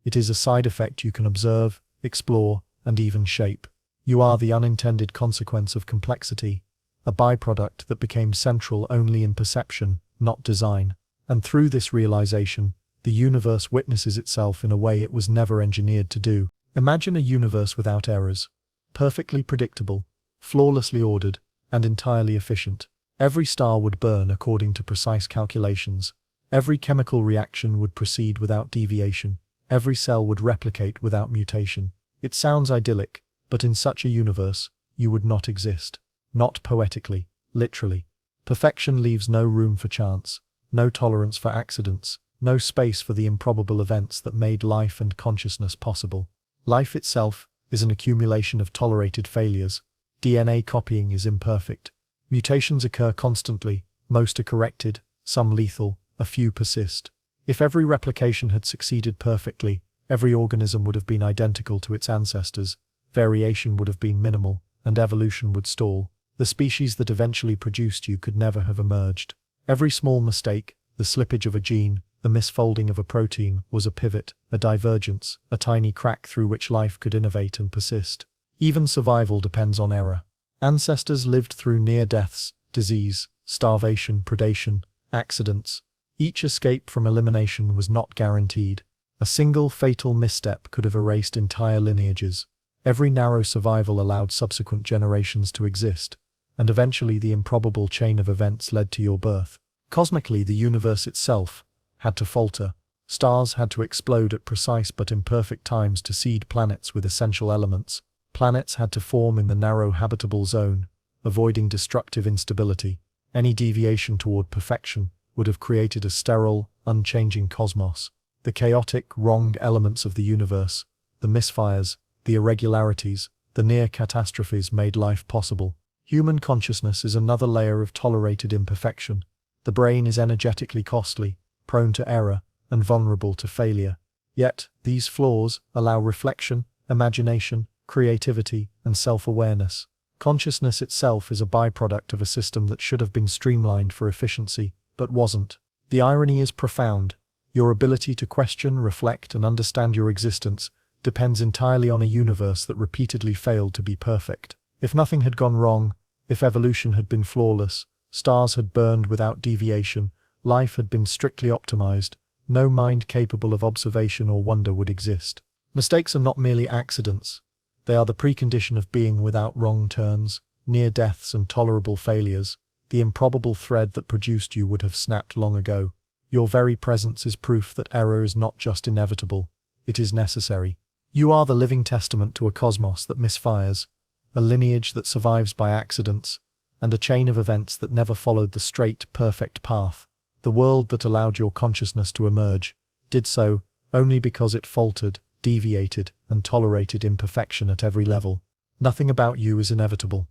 It is a side effect you can observe, explore, and even shape. You are the unintended consequence of complexity, a byproduct that became central only in perception, not design. And through this realization, the universe witnesses itself in a way it was never engineered to do. Imagine a universe without errors, perfectly predictable, flawlessly ordered, and entirely efficient. Every star would burn according to precise calculations. Every chemical reaction would proceed without deviation. Every cell would replicate without mutation. It sounds idyllic, but in such a universe, you would not exist. Not poetically, literally. Perfection leaves no room for chance, no tolerance for accidents, no space for the improbable events that made life and consciousness possible. Life itself is an accumulation of tolerated failures. DNA copying is imperfect. Mutations occur constantly, most are corrected, some lethal, a few persist. If every replication had succeeded perfectly, every organism would have been identical to its ancestors, variation would have been minimal, and evolution would stall. The species that eventually produced you could never have emerged. Every small mistake, the slippage of a gene, the misfolding of a protein, was a pivot, a divergence, a tiny crack through which life could innovate and persist. Even survival depends on error. Ancestors lived through near deaths, disease, starvation, predation, accidents. Each escape from elimination was not guaranteed. A single fatal misstep could have erased entire lineages. Every narrow survival allowed subsequent generations to exist, and eventually the improbable chain of events led to your birth. Cosmically, the universe itself had to falter. Stars had to explode at precise but imperfect times to seed planets with essential elements. Planets had to form in the narrow habitable zone, avoiding destructive instability. Any deviation toward perfection would have created a sterile, unchanging cosmos. The chaotic, wrong elements of the universe, the misfires, the irregularities, the near catastrophes made life possible. Human consciousness is another layer of tolerated imperfection. The brain is energetically costly, prone to error, and vulnerable to failure. Yet, these flaws allow reflection, imagination, creativity, and self-awareness. Consciousness itself is a byproduct of a system that should have been streamlined for efficiency, but wasn't. The irony is profound. Your ability to question, reflect, and understand your existence depends entirely on a universe that repeatedly failed to be perfect. If nothing had gone wrong, if evolution had been flawless, stars had burned without deviation, life had been strictly optimized, no mind capable of observation or wonder would exist. Mistakes are not merely accidents. They are the precondition of being without wrong turns, near deaths and tolerable failures. The improbable thread that produced you would have snapped long ago. Your very presence is proof that error is not just inevitable, it is necessary. You are the living testament to a cosmos that misfires, a lineage that survives by accidents, and a chain of events that never followed the straight, perfect path. The world that allowed your consciousness to emerge did so only because it faltered, deviated, and tolerated imperfection at every level. Nothing about you is inevitable.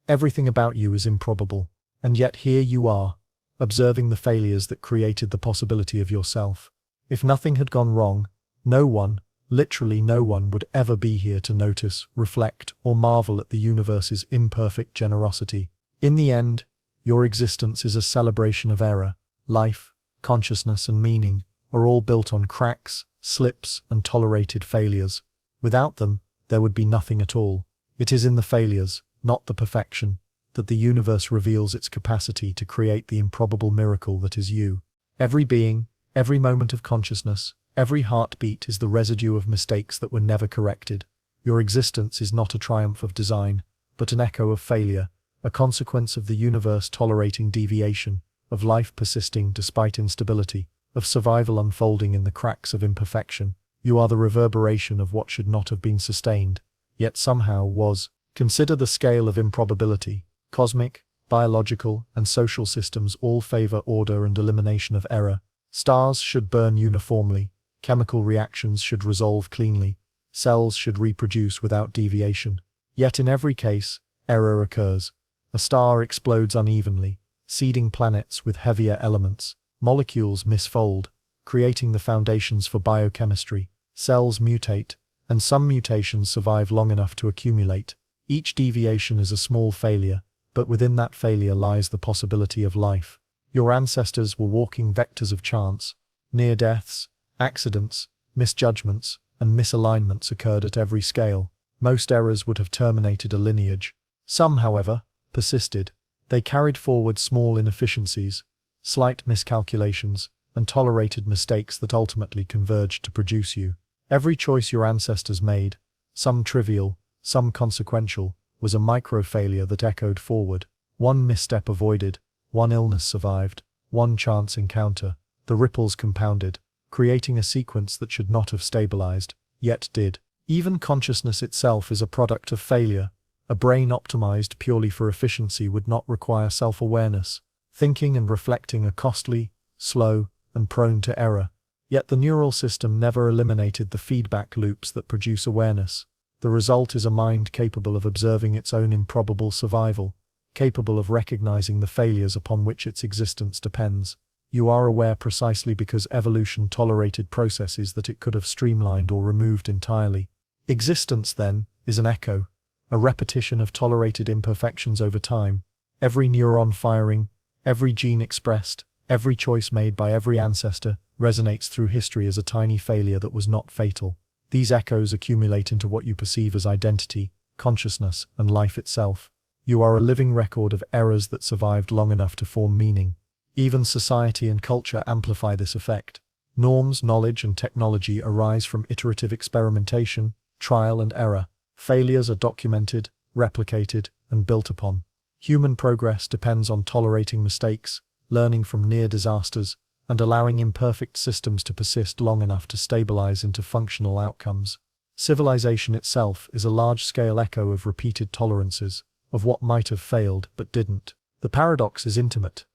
Everything about you is improbable. And yet here you are, observing the failures that created the possibility of yourself. If nothing had gone wrong, no one, literally no one, would ever be here to notice, reflect, or marvel at the universe's imperfect generosity. In the end, your existence is a celebration of error. Life, consciousness, and meaning are all built on cracks, slips, and tolerated failures. Without them, there would be nothing at all. It is in the failures, not the perfection, that the universe reveals its capacity to create the improbable miracle that is you. Every being, every moment of consciousness, every heartbeat is the residue of mistakes that were never corrected. Your existence is not a triumph of design, but an echo of failure, a consequence of the universe tolerating deviation, of life persisting despite instability, of survival unfolding in the cracks of imperfection. You are the reverberation of what should not have been sustained, yet somehow was. Consider the scale of improbability. Cosmic, biological, and social systems all favor order and elimination of error. Stars should burn uniformly, chemical reactions should resolve cleanly, cells should reproduce without deviation. Yet in every case, error occurs. A star explodes unevenly, seeding planets with heavier elements. Molecules misfold, creating the foundations for biochemistry. Cells mutate, and some mutations survive long enough to accumulate. Each deviation is a small failure, but within that failure lies the possibility of life. Your ancestors were walking vectors of chance. Near deaths, accidents, misjudgments, and misalignments occurred at every scale. Most errors would have terminated a lineage. Some, however, persisted. They carried forward small inefficiencies, slight miscalculations, and tolerated mistakes that ultimately converged to produce you. Every choice your ancestors made, some trivial, some consequential, was a micro-failure that echoed forward. One misstep avoided, one illness survived, one chance encounter. The ripples compounded, creating a sequence that should not have stabilized, yet did. Even consciousness itself is a product of failure. A brain optimized purely for efficiency would not require self-awareness. Thinking and reflecting are costly, slow, and prone to error. Yet the neural system never eliminated the feedback loops that produce awareness. The result is a mind capable of observing its own improbable survival, capable of recognizing the failures upon which its existence depends. You are aware precisely because evolution tolerated processes that it could have streamlined or removed entirely. Existence, then, is an echo, a repetition of tolerated imperfections over time. Every neuron firing, every gene expressed, every choice made by every ancestor resonates through history as a tiny failure that was not fatal. These echoes accumulate into what you perceive as identity, consciousness, and life itself. You are a living record of errors that survived long enough to form meaning. Even society and culture amplify this effect. Norms, knowledge, and technology arise from iterative experimentation, trial and error. Failures are documented, replicated, and built upon. Human progress depends on tolerating mistakes, learning from near disasters, and allowing imperfect systems to persist long enough to stabilize into functional outcomes. Civilization itself is a large-scale echo of repeated tolerances, of what might have failed but didn't. The paradox is intimate.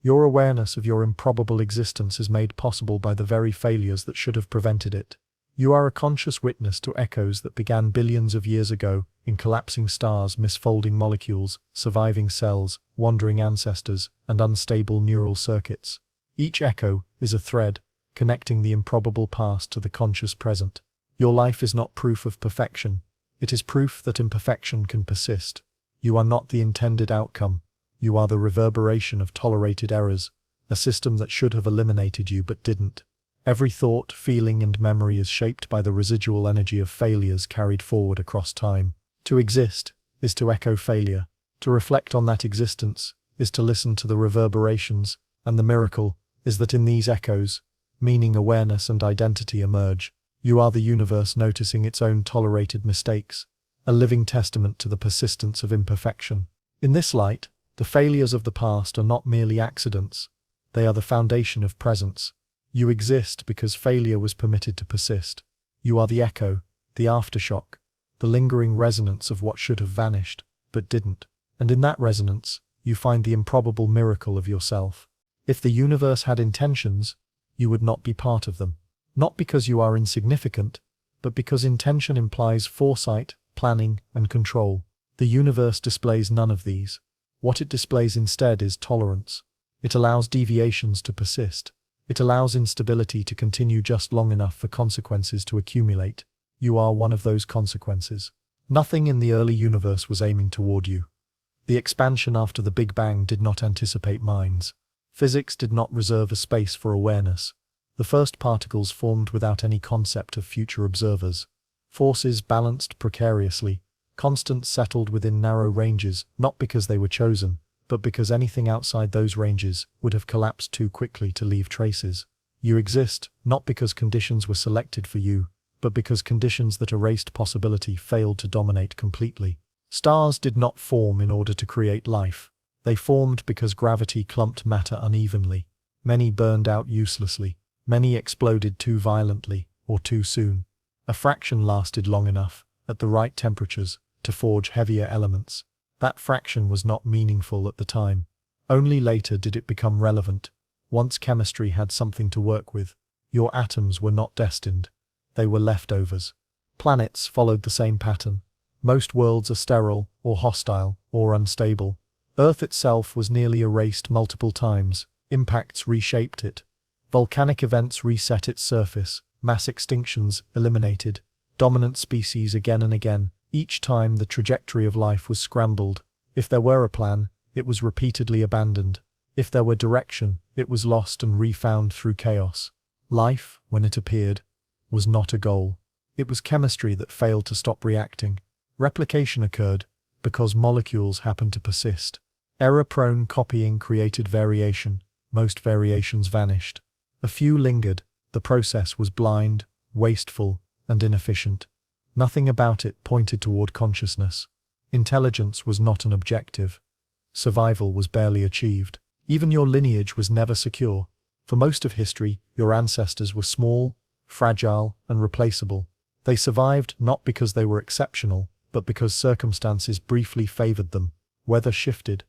Your awareness of your improbable existence is made possible by the very failures that should have prevented it. You are a conscious witness to echoes that began billions of years ago, in collapsing stars, misfolding molecules, surviving cells, wandering ancestors, and unstable neural circuits. Each echo is a thread, connecting the improbable past to the conscious present. Your life is not proof of perfection. It is proof that imperfection can persist. You are not the intended outcome. You are the reverberation of tolerated errors, a system that should have eliminated you but didn't. Every thought, feeling, and memory is shaped by the residual energy of failures carried forward across time. To exist is to echo failure. To reflect on that existence is to listen to the reverberations, and the miracle is that in these echoes, meaning, awareness, and identity emerge. You are the universe noticing its own tolerated mistakes, a living testament to the persistence of imperfection. In this light, the failures of the past are not merely accidents, they are the foundation of presence. You exist because failure was permitted to persist. You are the echo, the aftershock, the lingering resonance of what should have vanished, but didn't. And in that resonance, you find the improbable miracle of yourself. If the universe had intentions, you would not be part of them. Not because you are insignificant, but because intention implies foresight, planning, and control. The universe displays none of these. What it displays instead is tolerance. It allows deviations to persist. It allows instability to continue just long enough for consequences to accumulate. You are one of those consequences. Nothing in the early universe was aiming toward you. The expansion after the Big Bang did not anticipate minds. Physics did not reserve a space for awareness. The first particles formed without any concept of future observers. Forces balanced precariously. Constants settled within narrow ranges, not because they were chosen, but because anything outside those ranges would have collapsed too quickly to leave traces. You exist, not because conditions were selected for you, but because conditions that erased possibility failed to dominate completely. Stars did not form in order to create life. They formed because gravity clumped matter unevenly. Many burned out uselessly. Many exploded too violently, or too soon. A fraction lasted long enough, at the right temperatures, to forge heavier elements. That fraction was not meaningful at the time. Only later did it become relevant. Once chemistry had something to work with. Your atoms were not destined. They were leftovers. Planets followed the same pattern. Most worlds are sterile, or hostile, or unstable. Earth itself was nearly erased multiple times. Impacts reshaped it. Volcanic events reset its surface. Mass extinctions eliminated. Dominant species again and again. Each time the trajectory of life was scrambled. If there were a plan, it was repeatedly abandoned. If there were direction, it was lost and refound through chaos. Life, when it appeared, was not a goal. It was chemistry that failed to stop reacting. Replication occurred because molecules happened to persist. Error-prone copying created variation. Most variations vanished. A few lingered. The process was blind, wasteful, and inefficient. Nothing about it pointed toward consciousness. Intelligence was not an objective. Survival was barely achieved. Even your lineage was never secure. For most of history, your ancestors were small, fragile, and replaceable. They survived not because they were exceptional, but because circumstances briefly favored them. Weather shifted.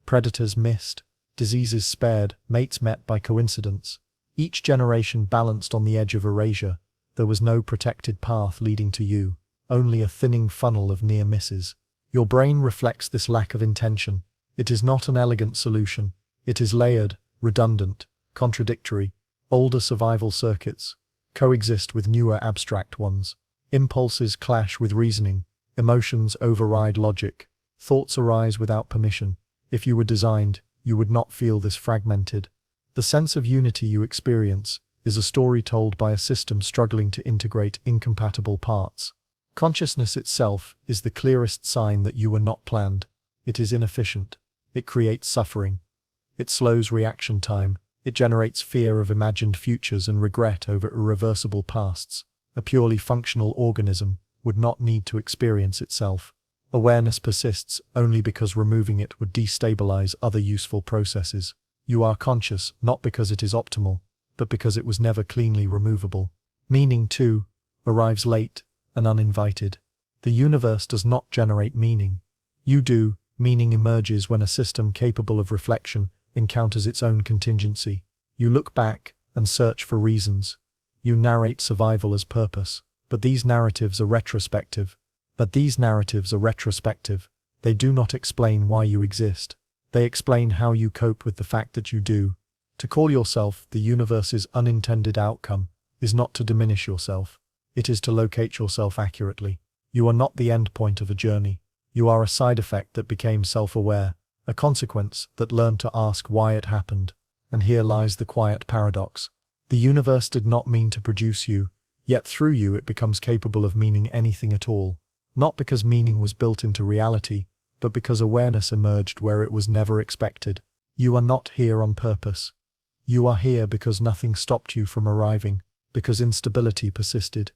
Predators missed. Diseases spared. Mates met by coincidence. Each generation balanced on the edge of erasure. There was no protected path leading to you, only a thinning funnel of near misses. Your brain reflects this lack of intention. It is not an elegant solution. It is layered, redundant, contradictory. Older survival circuits coexist with newer abstract ones. Impulses clash with reasoning. Emotions override logic. Thoughts arise without permission. If you were designed, you would not feel this fragmented. The sense of unity you experience is a story told by a system struggling to integrate incompatible parts. Consciousness itself is the clearest sign that you were not planned. It is inefficient. It creates suffering. It slows reaction time. It generates fear of imagined futures and regret over irreversible pasts. A purely functional organism would not need to experience itself. Awareness persists only because removing it would destabilize other useful processes. You are conscious not because it is optimal, but because it was never cleanly removable. Meaning, too, arrives late and uninvited. The universe does not generate meaning. You do. Meaning emerges when a system capable of reflection encounters its own contingency. You look back and search for reasons. You narrate survival as purpose. But these narratives are retrospective. They do not explain why you exist. They explain how you cope with the fact that you do. To call yourself the universe's unintended outcome is not to diminish yourself. It is to locate yourself accurately. You are not the end point of a journey. You are a side effect that became self-aware, a consequence that learned to ask why it happened. And here lies the quiet paradox. The universe did not mean to produce you, yet through you it becomes capable of meaning anything at all. Not because meaning was built into reality, but because awareness emerged where it was never expected. You are not here on purpose. You are here because nothing stopped you from arriving, because instability persisted,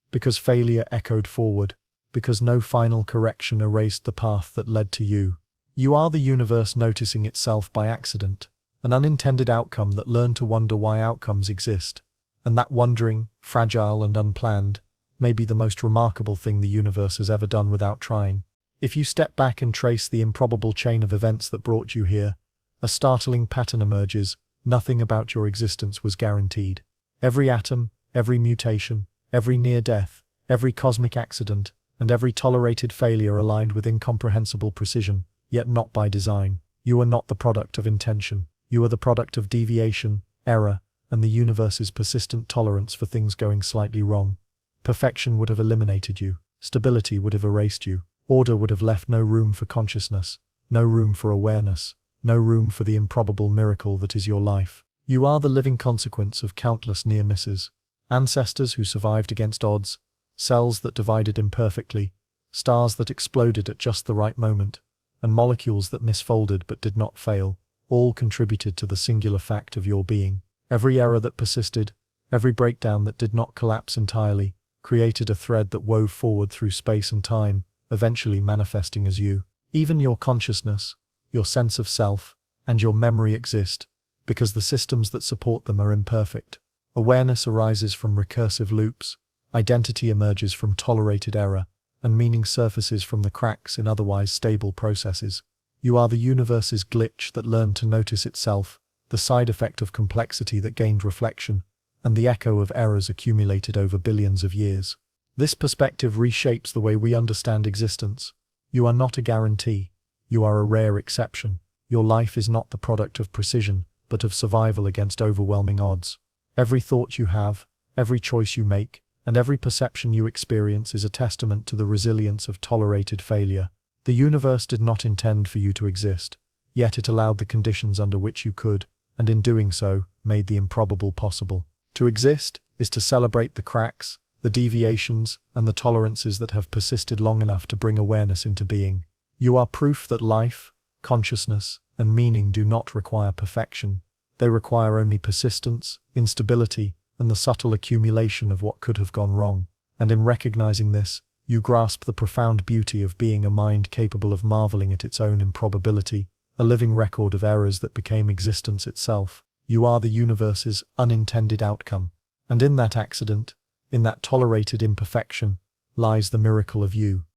because failure echoed forward, because no final correction erased the path that led to you. You are the universe noticing itself by accident, an unintended outcome that learned to wonder why outcomes exist. And that wondering, fragile and unplanned, may be the most remarkable thing the universe has ever done without trying. If you step back and trace the improbable chain of events that brought you here, a startling pattern emerges. Nothing about your existence was guaranteed. Every atom, every mutation, every near-death, every cosmic accident, and every tolerated failure aligned with incomprehensible precision, yet not by design. You are not the product of intention. You are the product of deviation, error, and the universe's persistent tolerance for things going slightly wrong. Perfection would have eliminated you. Stability would have erased you. Order would have left no room for consciousness, no room for awareness, no room for the improbable miracle that is your life. You are the living consequence of countless near misses. Ancestors who survived against odds, cells that divided imperfectly, stars that exploded at just the right moment, and molecules that misfolded but did not fail, all contributed to the singular fact of your being. Every error that persisted, every breakdown that did not collapse entirely, created a thread that wove forward through space and time, eventually manifesting as you. Even your consciousness, your sense of self, and your memory exist, because the systems that support them are imperfect. Awareness arises from recursive loops, identity emerges from tolerated error, and meaning surfaces from the cracks in otherwise stable processes. You are the universe's glitch that learned to notice itself, the side effect of complexity that gained reflection, and the echo of errors accumulated over billions of years. This perspective reshapes the way we understand existence. You are not a guarantee. You are a rare exception. Your life is not the product of precision, but of survival against overwhelming odds. Every thought you have, every choice you make, and every perception you experience is a testament to the resilience of tolerated failure. The universe did not intend for you to exist, yet it allowed the conditions under which you could, and in doing so, made the improbable possible. To exist is to celebrate the cracks, the deviations, and the tolerances that have persisted long enough to bring awareness into being. You are proof that life, consciousness, and meaning do not require perfection. They require only persistence, instability, and the subtle accumulation of what could have gone wrong. And in recognizing this, you grasp the profound beauty of being a mind capable of marveling at its own improbability, a living record of errors that became existence itself. You are the universe's unintended outcome. And in that accident, in that tolerated imperfection, lies the miracle of you.